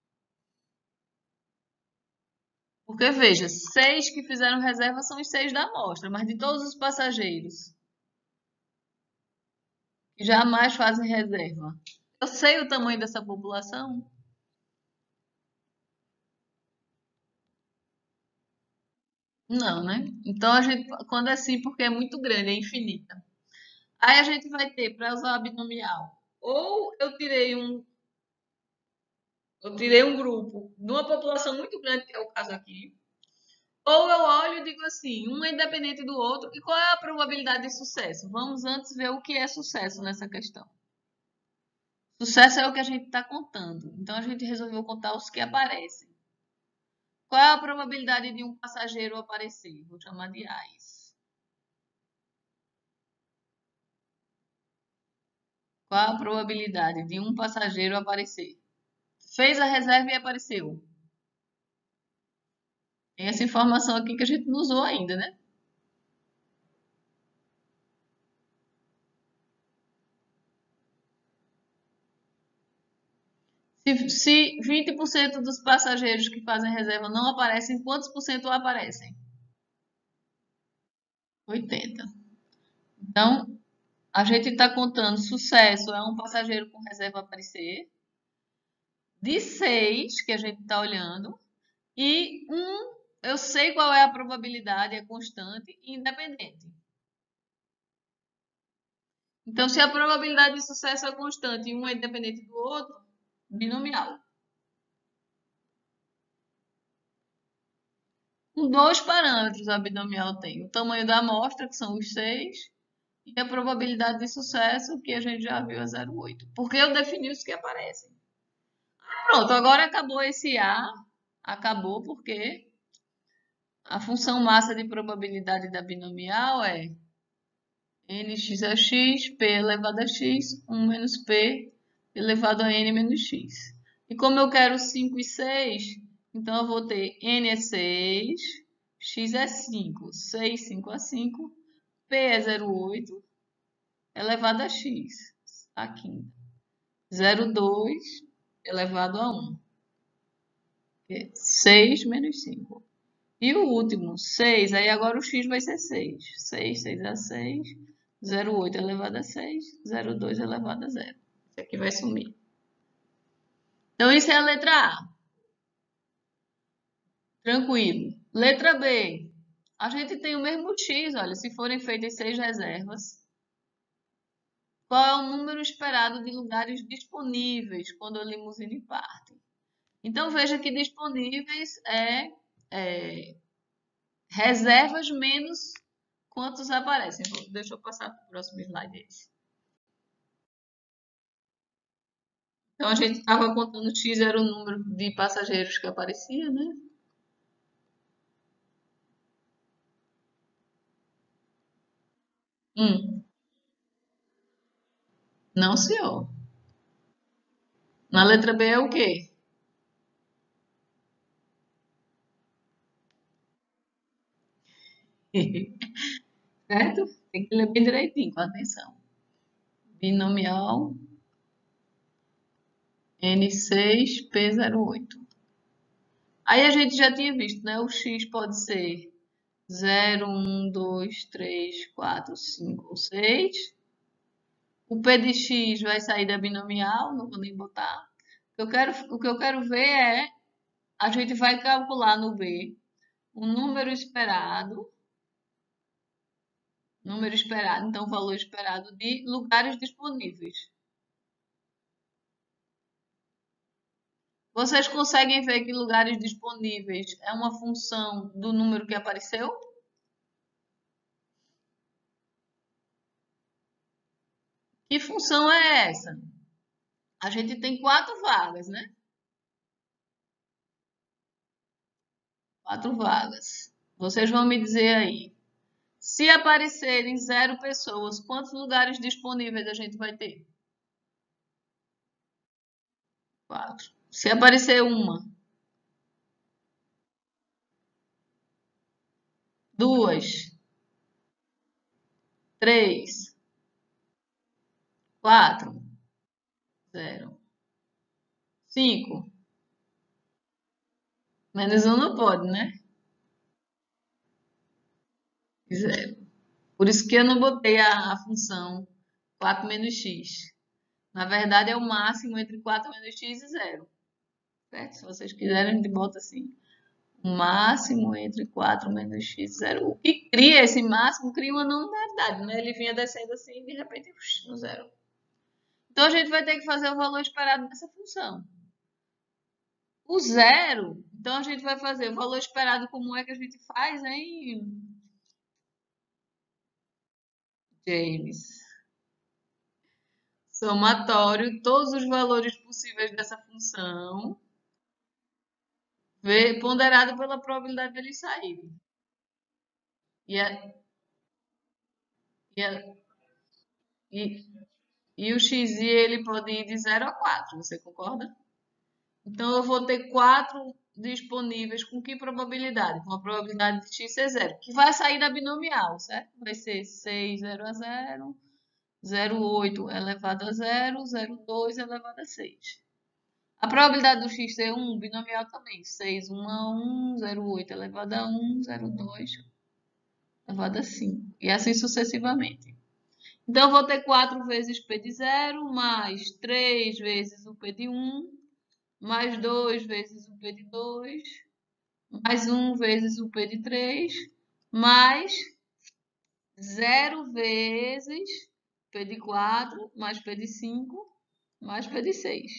Porque veja, 6 que fizeram reserva são os 6 da amostra, mas de todos os passageiros que jamais fazem reserva, eu sei o tamanho dessa população? Não, né? Então a gente, quando é assim, porque é muito grande, é infinita. Aí a gente vai ter, para usar o binomial, ou eu tirei um grupo de uma população muito grande, que é o caso aqui, ou eu olho e digo assim, um é independente do outro, e qual é a probabilidade de sucesso? Vamos antes ver o que é sucesso nessa questão. Sucesso é o que a gente está contando. Então a gente resolveu contar os que aparecem. Qual é a probabilidade de um passageiro aparecer? Vou chamar de AIS. Qual a probabilidade de um passageiro aparecer? Fez a reserva e apareceu. Tem essa informação aqui que a gente não usou ainda, né? Se 20% dos passageiros que fazem reserva não aparecem, quantos por cento aparecem? 80%. Então, a gente está contando sucesso é um passageiro com reserva aparecer, de 6 que a gente está olhando, e um, eu sei qual é a probabilidade, é constante e independente. Então, se a probabilidade de sucesso é constante e um é independente do outro, binomial. Com dois parâmetros a binomial tem: o tamanho da amostra, que são os 6, e a probabilidade de sucesso, que a gente já viu, é 0,8. Porque eu defini os que aparecem. Pronto, agora acabou esse A. Acabou porque a função massa de probabilidade da binomial é nx a x, p elevado a x, 1 menos p elevado a n menos x. E como eu quero 5 e 6, então eu vou ter n é 6, x é 5. 6, 5 a 5, p é 0,8 elevado a x, a quinta. 0,2 elevado a 1, que é 6 menos 5. E o último, 6, aí agora o x vai ser 6. 6, 6 a 6, 0,8 elevado a 6, 0,2 elevado a 0. Isso aqui vai sumir. Então, isso é a letra A. Tranquilo. Letra B. A gente tem o mesmo x, olha, se forem feitas 6 reservas, qual é o número esperado de lugares disponíveis quando a limusine parte? Então, veja que disponíveis é reservas menos quantos aparecem. Deixa eu passar para o próximo slide. Então, a gente estava contando X era o número de passageiros que aparecia, né? Não, senhor. Na letra B é o quê? Certo? Tem que ler bem direitinho, com atenção. Binomial N6P08. Aí a gente já tinha visto, né? O X pode ser 0, 1, 2, 3, 4, 5 ou 6. O P de X vai sair da binomial, não vou nem botar. O que eu quero ver é, a gente vai calcular no B o número esperado, então o valor esperado de lugares disponíveis. Vocês conseguem ver que lugares disponíveis é uma função do número que apareceu? Que função é essa? A gente tem 4 vagas, né? 4 vagas. Vocês vão me dizer aí. Se aparecerem 0 pessoas, quantos lugares disponíveis a gente vai ter? 4. Se aparecer uma, duas, três, quatro, 0. 5. Menos um não pode, né? 0. Por isso que eu não botei a função 4 menos x. Na verdade, é o máximo entre 4 menos x e 0. Certo? Se vocês quiserem, a gente bota assim. O máximo entre 4 menos x e 0. O que cria esse máximo cria uma não unidade, né? Ele vinha descendo assim e de repente no 0. Então, a gente vai ter que fazer o valor esperado dessa função. O 0, então a gente vai fazer o valor esperado, como é que a gente faz, hein, James? Somatório, todos os valores possíveis dessa função, ponderado pela probabilidade deles saírem. E, a, e, a, e, E o xi ele pode ir de 0 a 4, você concorda? Então eu vou ter 4 disponíveis com que probabilidade? Com a probabilidade de x ser zero, que vai sair da binomial, certo? Vai ser 6, 0 a 0, 0,8 elevado a 0, 0,2 elevado a 6. A probabilidade do x ser 1, binomial também. 6, 1 a 1, 0,8 elevado a 1, 0,2 elevado a 5. E assim sucessivamente. Então, eu vou ter 4 vezes p de 0, mais 3 vezes o p de 1, mais 2 vezes o p de 2, mais 1 vezes o p de 3, mais 0 vezes p de 4, mais p de 5, mais p de 6.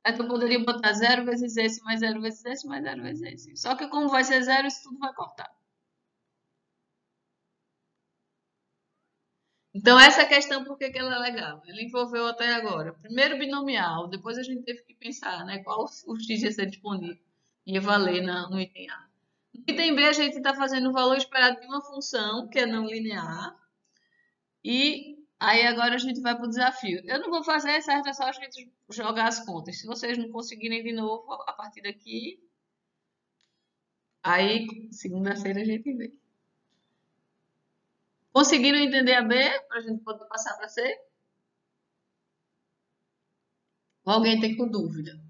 Então, eu poderia botar 0 vezes esse, mais 0 vezes esse, mais 0 vezes esse. Só que como vai ser 0, isso tudo vai cortar. Então, essa questão, por que que ela é legal? Ela envolveu até agora. Primeiro binomial, depois a gente teve que pensar, né, qual o x ia ser disponível. Ia valer no item A. No item B, a gente está fazendo o valor esperado de uma função, que é não linear. E aí agora a gente vai para o desafio. Eu não vou fazer, certo? É só a gente jogar as contas. Se vocês não conseguirem de novo, a partir daqui, aí segunda-feira a gente vê. Conseguiram entender a B para a gente poder passar para C? Ou alguém tem com dúvida?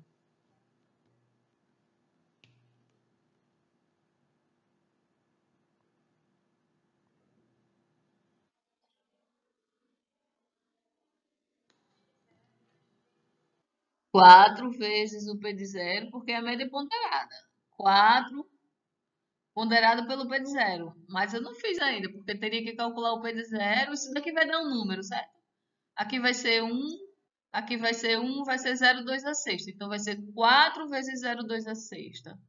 Quatro vezes o P de zero, porque é a média ponderada. 4 ponderado pelo P de zero. Mas eu não fiz ainda, porque teria que calcular o P de zero. Isso daqui vai dar um número, certo? Aqui vai ser 1, aqui vai ser 1, vai ser 0,2 a sexta. Então vai ser 4 vezes 0,2 a sexta.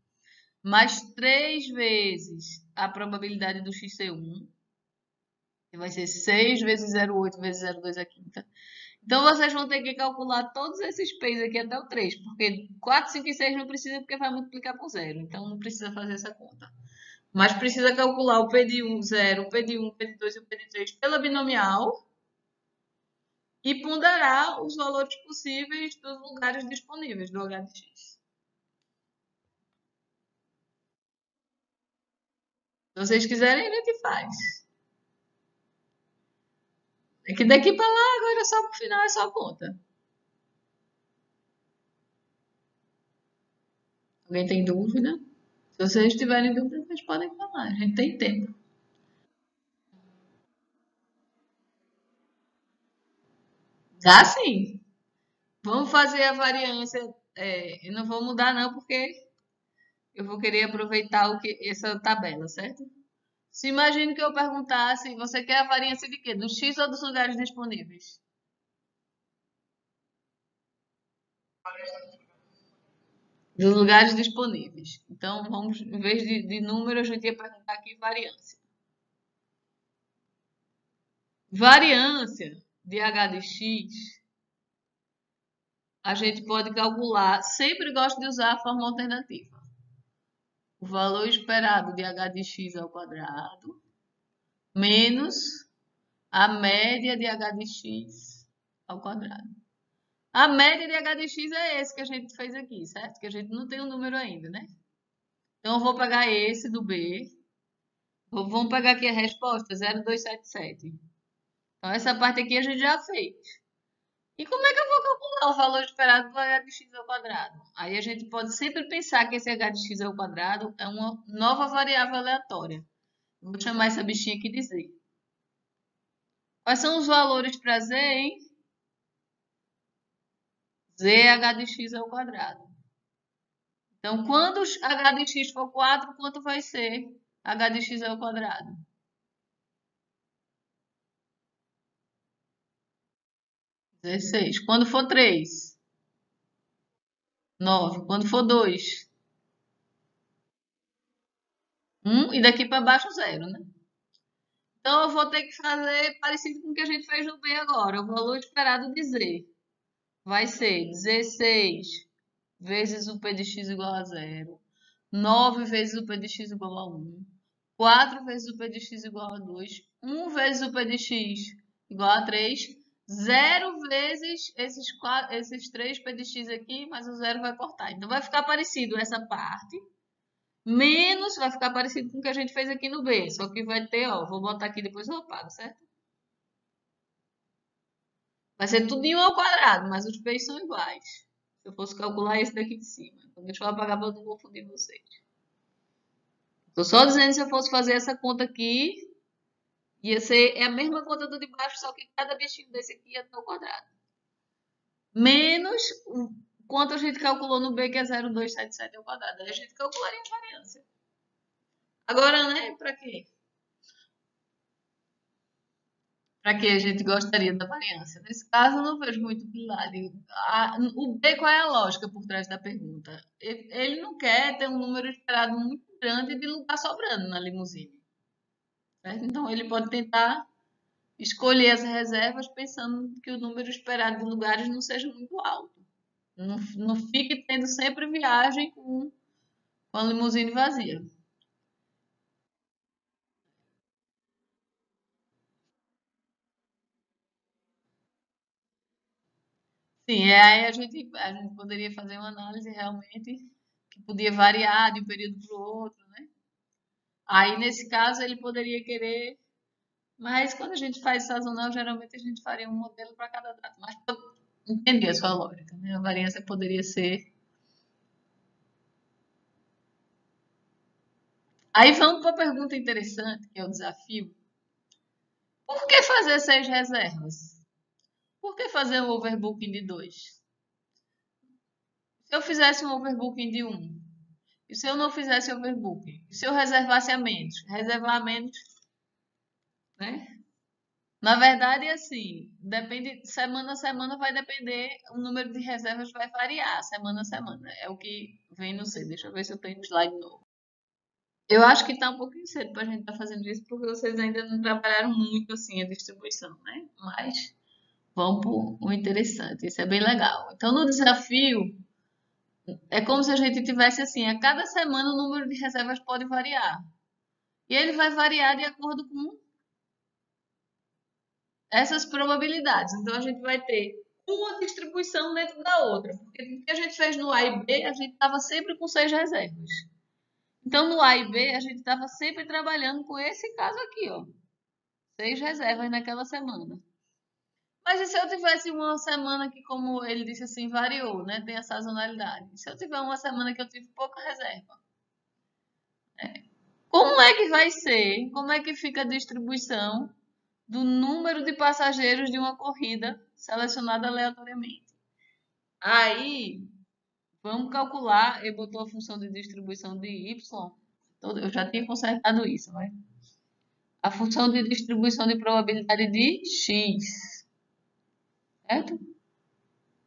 Mais 3 vezes a probabilidade do x ser 1, que vai ser 6 vezes 0,8 vezes 0,2 a quinta. Então, vocês vão ter que calcular todos esses P's aqui até o 3, porque 4, 5 e 6 não precisa, porque vai multiplicar por zero. Então, não precisa fazer essa conta. Mas precisa calcular o P de 1, 0, o P de 1, o P de 2 e o P de 3 pela binomial e ponderar os valores possíveis dos lugares disponíveis do h de x. Se vocês quiserem, a gente faz. É que daqui para lá, agora só pro final é só conta. Alguém tem dúvida? Se vocês tiverem dúvida, vocês podem falar. A gente tem tempo. Dá sim. Vamos fazer a variância. Eu não vou mudar não, porque eu vou querer aproveitar essa tabela, certo? Se imagine que eu perguntasse, você quer a variância de quê? Do x ou dos lugares disponíveis? Dos lugares disponíveis. Então, vamos, em vez de número, a gente ia perguntar aqui variância. Variância de h de x, a gente pode calcular, sempre gosto de usar a forma alternativa. O valor esperado de h de x ao quadrado menos a média de h de x ao quadrado. A média de h de x é esse que a gente fez aqui, certo? Que a gente não tem o número ainda, né? Então, eu vou pegar esse do B. Vamos pegar aqui a resposta, 0,277. Então, essa parte aqui a gente já fez. E como é que eu vou calcular o valor esperado do h de x ao quadrado? Aí a gente pode sempre pensar que esse h de x ao quadrado é uma nova variável aleatória. Vou chamar essa bichinha aqui de z. Quais são os valores para z, hein? Z é h de x ao quadrado. Então, quando h de x for 4, quanto vai ser h de x ao quadrado? 16. Quando for 3? 9. Quando for 2? 1. E daqui para baixo, 0, né? Então, eu vou ter que fazer parecido com o que a gente fez no B agora. O valor esperado de z vai ser 16 vezes o p de x igual a 0. 9 vezes o p de x igual a 1. 4 vezes o p de x igual a 2. 1 vezes o p de x igual a 3. Zero vezes esses 3 p de x aqui, mas o zero vai cortar. Então, vai ficar parecido essa parte, menos vai ficar parecido com o que a gente fez aqui no B. Só que vai ter, ó, vou botar aqui depois eu apago, certo? Vai ser tudinho ao quadrado, mas os p's são iguais. Se eu fosse calcular esse daqui de cima. Então, deixa eu apagar para eu não confundir vocês. Estou só dizendo se eu fosse fazer essa conta aqui, ia ser a mesma conta do de baixo, só que cada bichinho desse aqui ia estar ao quadrado. Menos o quanto a gente calculou no B, que é 0,277 ao quadrado. Aí a gente calcularia a variância. Agora, né, para quê? Para que a gente gostaria da variância? Nesse caso, eu não vejo muito utilidade. O B, qual é a lógica por trás da pergunta? Ele não quer ter um número esperado muito grande de lugar sobrando na limusine. Certo? Então, ele pode tentar escolher as reservas pensando que o número esperado de lugares não seja muito alto. Não fique tendo sempre viagem com a limusine vazia. Sim, aí a gente poderia fazer uma análise realmente que podia variar de um período para o outro, né? Aí, nesse caso, ele poderia querer, mas quando a gente faz sazonal, geralmente a gente faria um modelo para cada data. Mas pra entender a sua lógica, né? A variância poderia ser. Aí vamos para a pergunta interessante, que é o desafio. Por que fazer 6 reservas? Por que fazer um overbooking de 2? Se eu fizesse um overbooking de 1, e se eu não fizesse overbooking? E se eu reservasse a menos? Reservar a menos, né? Na verdade, assim, depende, semana a semana vai depender, o número de reservas vai variar, semana a semana. É o que vem no C. Deixa eu ver se eu tenho um slide novo. Eu acho que está um pouquinho cedo para a gente estar fazendo isso, porque vocês ainda não trabalharam muito assim a distribuição, né? Mas vamos por o interessante, isso é bem legal. Então, no desafio, é como se a gente tivesse assim, a cada semana o número de reservas pode variar. E ele vai variar de acordo com essas probabilidades. Então, a gente vai ter uma distribuição dentro da outra. Porque o que a gente fez no A e B, a gente estava sempre com 6 reservas. Então, no A e B, a gente estava sempre trabalhando com esse caso aqui, ó. 6 reservas naquela semana. Mas e se eu tivesse uma semana que, como ele disse assim, variou, né? Tem a sazonalidade. Se eu tiver uma semana que eu tive pouca reserva, como é que vai ser? Como é que fica a distribuição do número de passageiros de uma corrida selecionada aleatoriamente? Aí, vamos calcular. Ele botou a função de distribuição de y. Eu já tinha consertado isso, né? A função de distribuição de probabilidade de x, certo?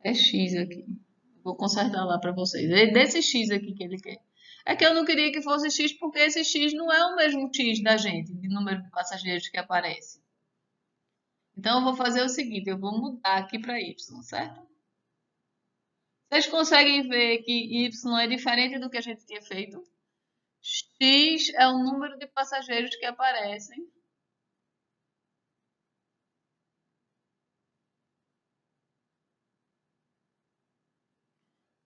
É x aqui. Vou consertar lá para vocês. É desse x aqui que ele quer. É que eu não queria que fosse x porque esse x não é o mesmo x da gente, de número de passageiros que aparece. Então, eu vou fazer o seguinte, eu vou mudar aqui para y, certo? Vocês conseguem ver que y é diferente do que a gente tinha feito? X é o número de passageiros que aparecem.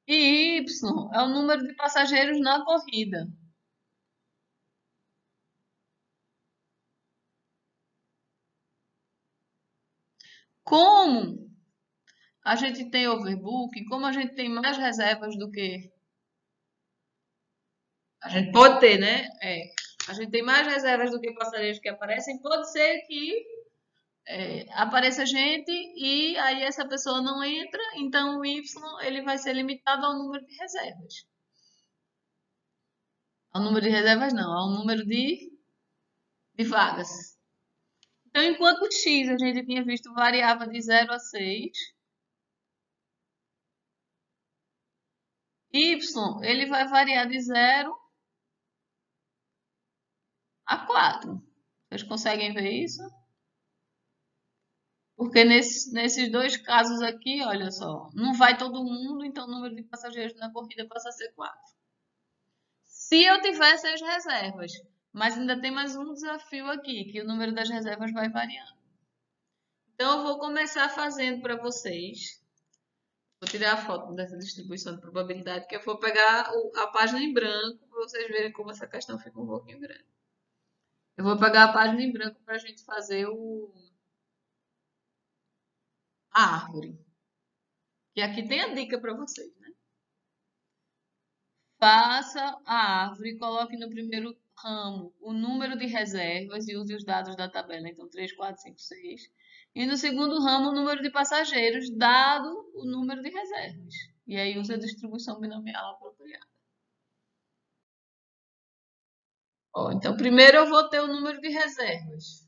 E Y é o número de passageiros na corrida. Como a gente tem overbooking, como a gente tem mais reservas do que a gente pode ter, né? A gente tem mais reservas do que passageiros que aparecem. Pode ser que apareça gente e aí essa pessoa não entra, então o Y ele vai ser limitado ao número de reservas. Ao número de reservas não, ao número de vagas. Então, enquanto o X a gente tinha visto variava de 0 a 6, Y ele vai variar de 0 a 4. Vocês conseguem ver isso? Porque nesses dois casos aqui, olha só, não vai todo mundo, então o número de passageiros na corrida passa a ser 4. Se eu tivesse as reservas, mas ainda tem mais um desafio aqui, que o número das reservas vai variando. Então, eu vou começar fazendo para vocês. Vou tirar a foto dessa distribuição de probabilidade, que eu vou pegar a página em branco para vocês verem como essa questão fica um pouquinho grande. Eu vou pegar a página em branco para a gente fazer a árvore. E aqui tem a dica para vocês, né? Faça a árvore, coloque no primeiro ramo o número de reservas e use os dados da tabela. Então, 3, 4, 5, 6. E no segundo ramo, o número de passageiros, dado o número de reservas. E aí, use a distribuição binomial apropriada. Ó, então, primeiro eu vou ter o número de reservas.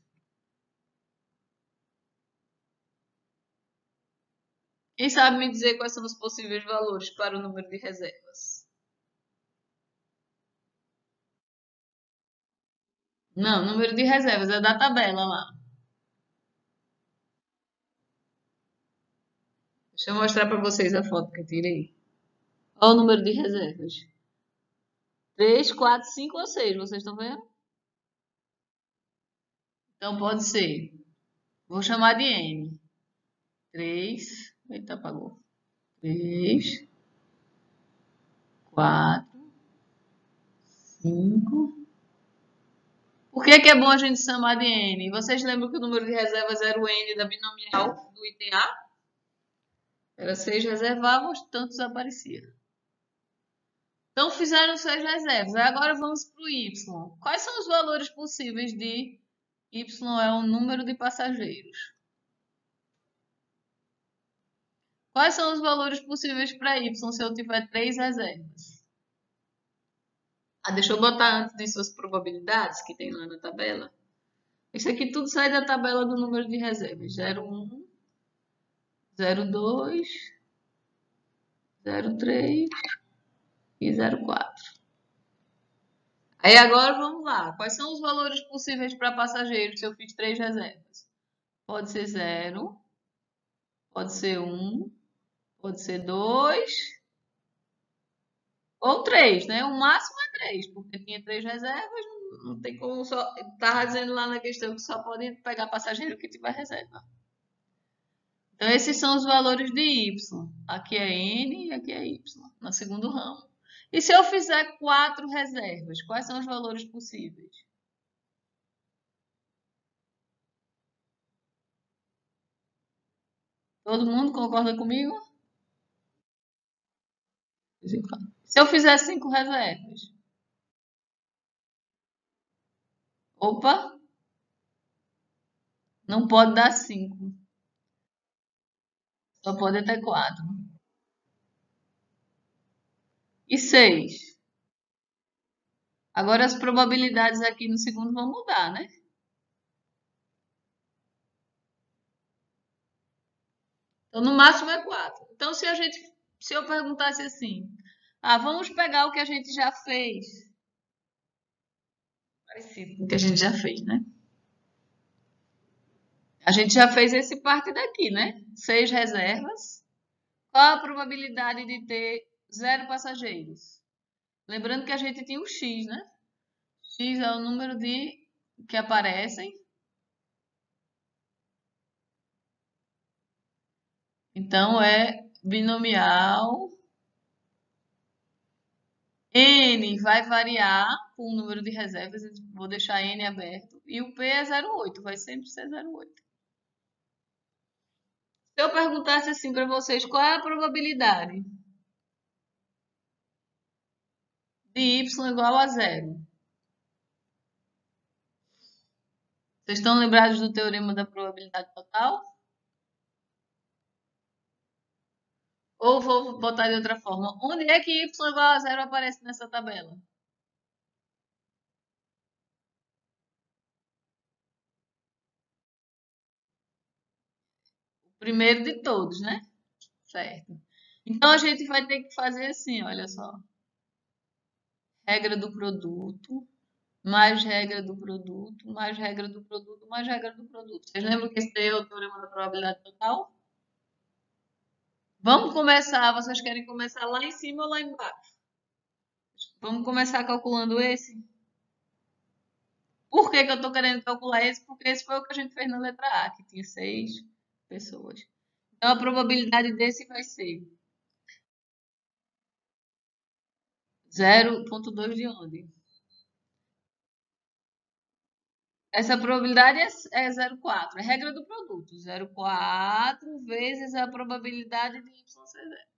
Quem sabe me dizer quais são os possíveis valores para o número de reservas? Não, número de reservas é da tabela lá. Deixa eu mostrar para vocês a foto que eu tirei. Olha o número de reservas. 3, 4, 5 ou 6, vocês estão vendo? Então pode ser. Vou chamar de N. 3. Eita, apagou. 3, 4, 5. Por que é bom a gente chamar de N? Vocês lembram que o número de reservas era o N da binomial do item A? Era 6 reservados, tantos aparecia. Então fizeram 6 reservas. Agora vamos para o Y. Quais são os valores possíveis de Y é o número de passageiros? Quais são os valores possíveis para Y se eu tiver 3 reservas? Deixa eu botar antes disso as probabilidades que tem lá na tabela. Isso aqui tudo sai da tabela do número de reservas. 0,1, 0,2, 0,3 e 0,4. Aí agora vamos lá. Quais são os valores possíveis para passageiros se eu fiz 3 reservas? Pode ser 0, pode ser 1, pode ser 2 ou 3, né? O máximo é 3, porque tinha 3 reservas, não tem como só. Estava dizendo lá na questão que só pode pegar passageiro que tiver reserva. Então, esses são os valores de Y. Aqui é N e aqui é Y, no segundo ramo. E se eu fizer 4 reservas, quais são os valores possíveis? Todo mundo concorda comigo? Se eu fizer 5 reservas. Opa, não pode dar 5. Só pode ter 4. E 6. Agora as probabilidades aqui no segundo vão mudar, né? Então, no máximo é 4. Então, se eu perguntasse assim, vamos pegar o que a gente já fez. Parecido com o que a gente já fez, né? A gente já fez esse parte daqui, né? 6 reservas. Qual a probabilidade de ter 0 passageiros? Lembrando que a gente tinha o X, né? X é o número de que aparecem. Então, é binomial. N vai variar com o número de reservas. Vou deixar N aberto. E o P é 0,8. Vai sempre ser 0,8. Se eu perguntasse assim para vocês, qual é a probabilidade de Y igual a 0? Vocês estão lembrados do teorema da probabilidade total? Ou vou botar de outra forma. Onde é que Y igual a 0 aparece nessa tabela? O primeiro de todos, né? Certo. Então, a gente vai ter que fazer assim, olha só. Regra do produto, mais regra do produto, mais regra do produto, mais regra do produto. Vocês lembram que esse daí é o teorema da probabilidade total? Vamos começar, vocês querem começar lá em cima ou lá embaixo? Vamos começar calculando esse? Por que que eu estou querendo calcular esse? Porque esse foi o que a gente fez na letra A, que tinha 6 pessoas. Então, a probabilidade desse vai ser 0,2 de onde? Essa probabilidade é 0,4. É regra do produto. 0,4 vezes a probabilidade de y ser zero.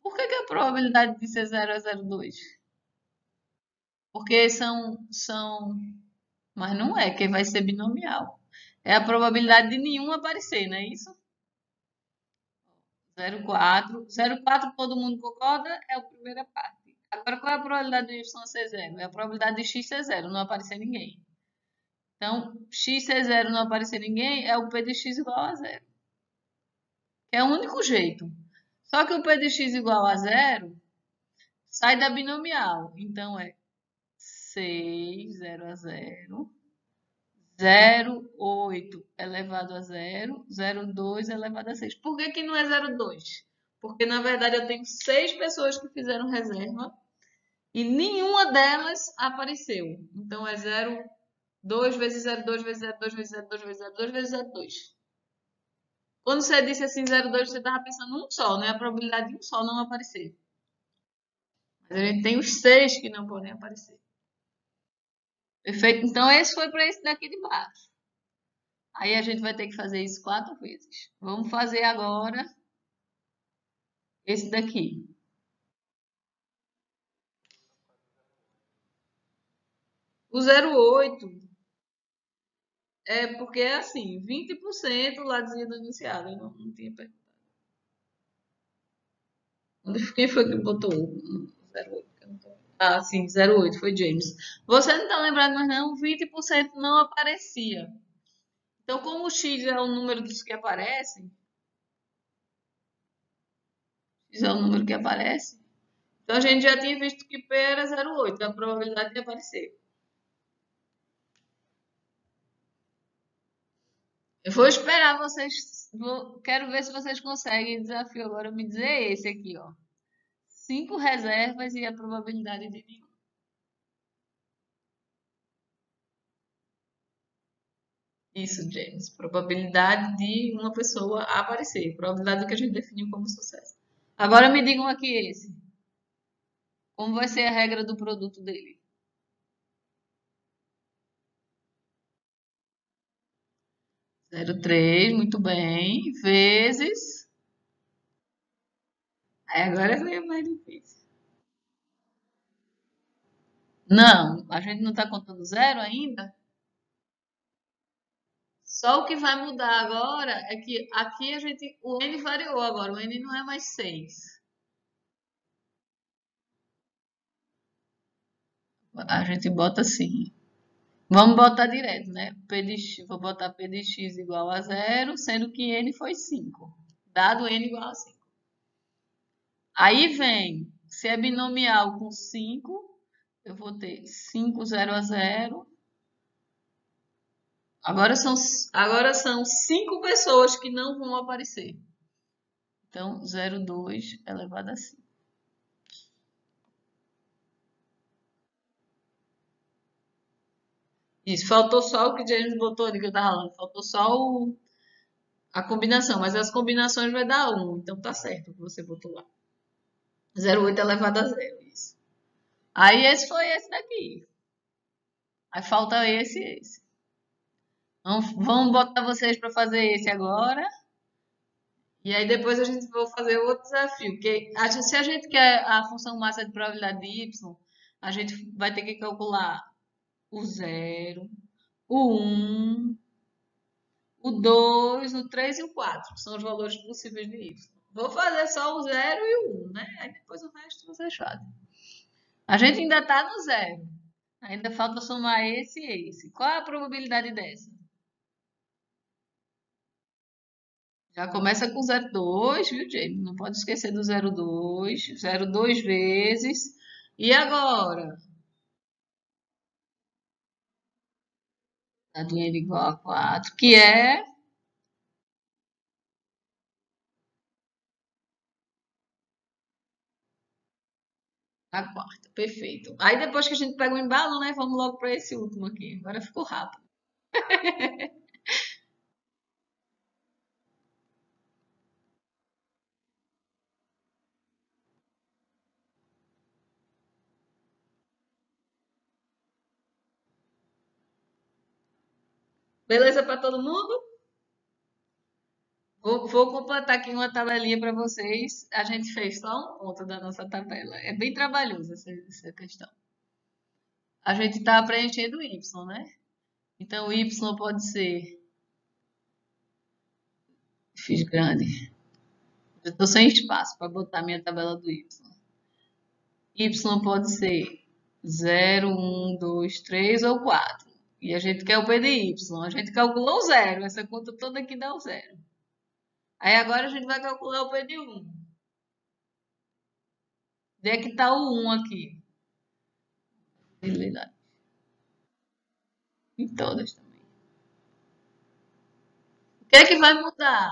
Por que a probabilidade de ser zero é 0,2? Porque são... Mas não é, que vai ser binomial. É a probabilidade de nenhum aparecer, não é isso? 0,4. 0,4 todo mundo concorda? É a primeira parte. Agora, qual é a probabilidade de y ser zero? É a probabilidade de x ser zero, não aparecer ninguém. Então, x ser zero não aparecer ninguém é o p de x igual a zero. É o único jeito. Só que o p de x igual a zero sai da binomial. Então, é 6, 0 a 0, 0,8 elevado a 0, 0,2 elevado a 6. Por que que não é 0,2? Porque, na verdade, eu tenho 6 pessoas que fizeram reserva e nenhuma delas apareceu. Então, é 0,2 vezes 0,2 vezes 0,2 vezes 0,2 vezes 0,2 vezes 0,2. Quando você disse assim 0,2, você estava pensando num só, né? A probabilidade de um só não aparecer. Mas a gente tem os 6 que não podem aparecer. Perfeito? Então, esse foi para esse daqui de baixo. Aí a gente vai ter que fazer isso 4 vezes. Vamos fazer agora esse daqui. O 0,8 é porque é assim, 20% lá dizia do enunciado. Eu não tinha perguntado. Quem foi que botou o 0,8? Ah, sim, 0,8 foi James. Você não está lembrado mais não? 20% não aparecia. Então, como o x é o número dos que aparecem, x é o número que aparece, então a gente já tinha visto que P era 0,8, a probabilidade de aparecer. Eu vou esperar vocês, quero ver se vocês conseguem desafio agora me dizer esse aqui, ó. 5 reservas e a probabilidade de nenhum. Isso, James. Probabilidade de uma pessoa aparecer. Probabilidade do que a gente definiu como sucesso. Agora me digam aqui esse. Como vai ser a regra do produto dele? 0,3, muito bem. Vezes. Aí agora veio mais difícil. Não, a gente não está contando zero ainda. Só o que vai mudar agora é que aqui o n variou agora, o n não é mais 6. A gente bota assim. Vamos botar direto, né? Vou botar P de x igual a zero, sendo que n foi 5. Dado n igual a 5. Aí vem, se é binomial com 5, eu vou ter 5, 0 a 0. Agora são 5 pessoas que não vão aparecer. Então, 0,2 elevado a 5. Isso, faltou só o que James botou ali que eu tava falando. Faltou só a combinação, mas as combinações vai dar 1. Então tá certo o que você botou lá. 0,8 elevado a 0, isso. Aí esse foi esse daqui. Aí falta esse e esse. Vamos botar vocês para fazer esse agora. E aí depois a gente vai fazer outro desafio. Porque se a gente quer a função massa de probabilidade de y, a gente vai ter que calcular o 0, o 1, o 2, o 3 e o 4. São os valores possíveis de y. Vou fazer só o 0 e o 1, né? Aí depois o resto vocês fazem. A gente ainda está no 0. Ainda falta somar esse e esse. Qual é a probabilidade dessa? Já começa com 0,2, viu, Jamie? Não pode esquecer do 0,2. 0,2 vezes. E agora? Dá dinheiro igual a 4, que é a quarta. Perfeito. Aí depois que a gente pega o embalo, né? Vamos logo para esse último aqui. Agora ficou rápido. Beleza para todo mundo? Vou completar aqui uma tabelinha para vocês. A gente fez só um ponto da nossa tabela. É bem trabalhoso essa questão. A gente está preenchendo o Y, né? Então, o Y pode ser. Fiz grande. Eu estou sem espaço para botar minha tabela do Y. Y pode ser 0, 1, 2, 3 ou 4. E a gente quer o P de Y. A gente calculou o zero. Essa conta toda aqui dá o zero. Aí agora a gente vai calcular o P de 1. Onde é que está o 1 aqui? Habilidade. Em todas também. O que é que vai mudar?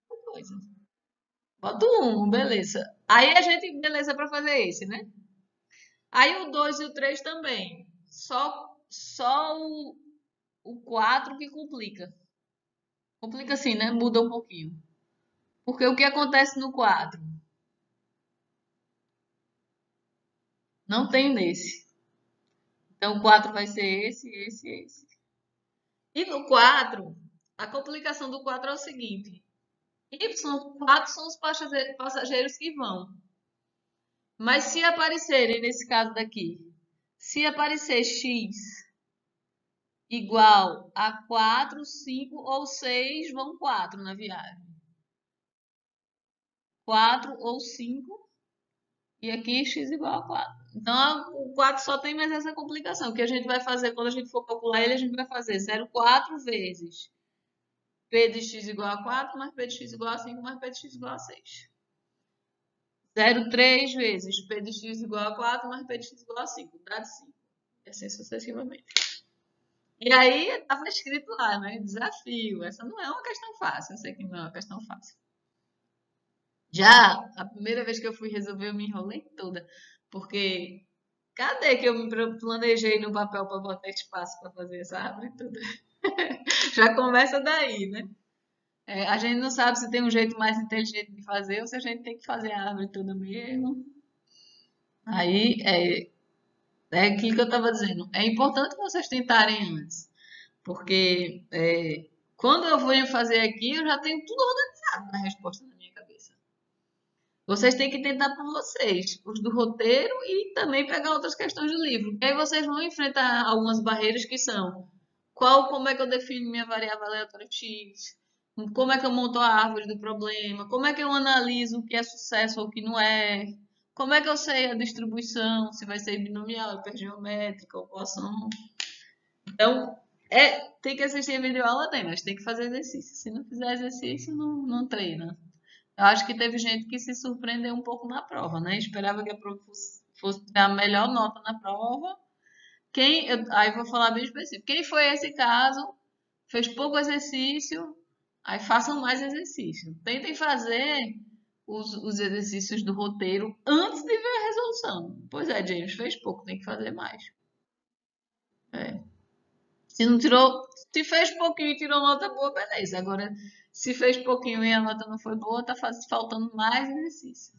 Coisa. Bota o 1, beleza. Aí a gente, beleza para fazer esse, né? Aí o 2 e o 3 também. Só o 4 que complica. Complica assim, né? Muda um pouquinho. Porque o que acontece no 4? Não tem nesse. Então o 4 vai ser esse. E no 4, a complicação do 4 é o seguinte: Y4 são os passageiros que vão. Mas se aparecerem, nesse caso daqui, se aparecer x igual a 4, 5 ou 6, vão 4 na viagem. 4 ou 5, e aqui x igual a 4. Então, o 4 só tem mais essa complicação. O que a gente vai fazer quando a gente for calcular ele, a gente vai fazer 0,4 vezes P de x igual a 4, mais P de x igual a 5, mais P de x igual a 6. 0,3 vezes P de x igual a 4, mais P de x igual a 5. Dá de 5. E assim sucessivamente. E aí, estava escrito lá, né? Desafio. Essa não é uma questão fácil. Eu sei que não é uma questão fácil. Já a primeira vez que eu fui resolver, eu me enrolei toda. Porque cadê que eu me planejei no papel para botar espaço para fazer essa árvore toda? Já começa daí, né? É, a gente não sabe se tem um jeito mais inteligente de fazer ou se a gente tem que fazer a árvore toda mesmo. Aí é aquilo que eu estava dizendo. É importante vocês tentarem antes. Porque quando eu vou fazer aqui, eu já tenho tudo organizado na resposta na minha cabeça. Vocês têm que tentar por vocês, os do roteiro e também pegar outras questões do livro. Porque aí vocês vão enfrentar algumas barreiras que são como é que eu defino minha variável aleatória x, como é que eu monto a árvore do problema, como é que eu analiso o que é sucesso ou o que não é, como é que eu sei a distribuição, se vai ser binomial, hipergeométrica ou Poisson. Então, tem que assistir a videoaula, tem, mas tem que fazer exercício. Se não fizer exercício, não treina. Eu acho que teve gente que se surpreendeu um pouco na prova, né? Esperava que a prova fosse dar a melhor nota na prova. Aí vou falar bem específico. Quem foi esse caso, fez pouco exercício, aí façam mais exercício. Tentem fazer os exercícios do roteiro antes de ver a resolução. Pois é, James, fez pouco, tem que fazer mais. É. Se não tirou, se fez pouquinho e tirou nota boa, beleza. Agora, se fez pouquinho e a nota não foi boa, tá faltando mais exercício.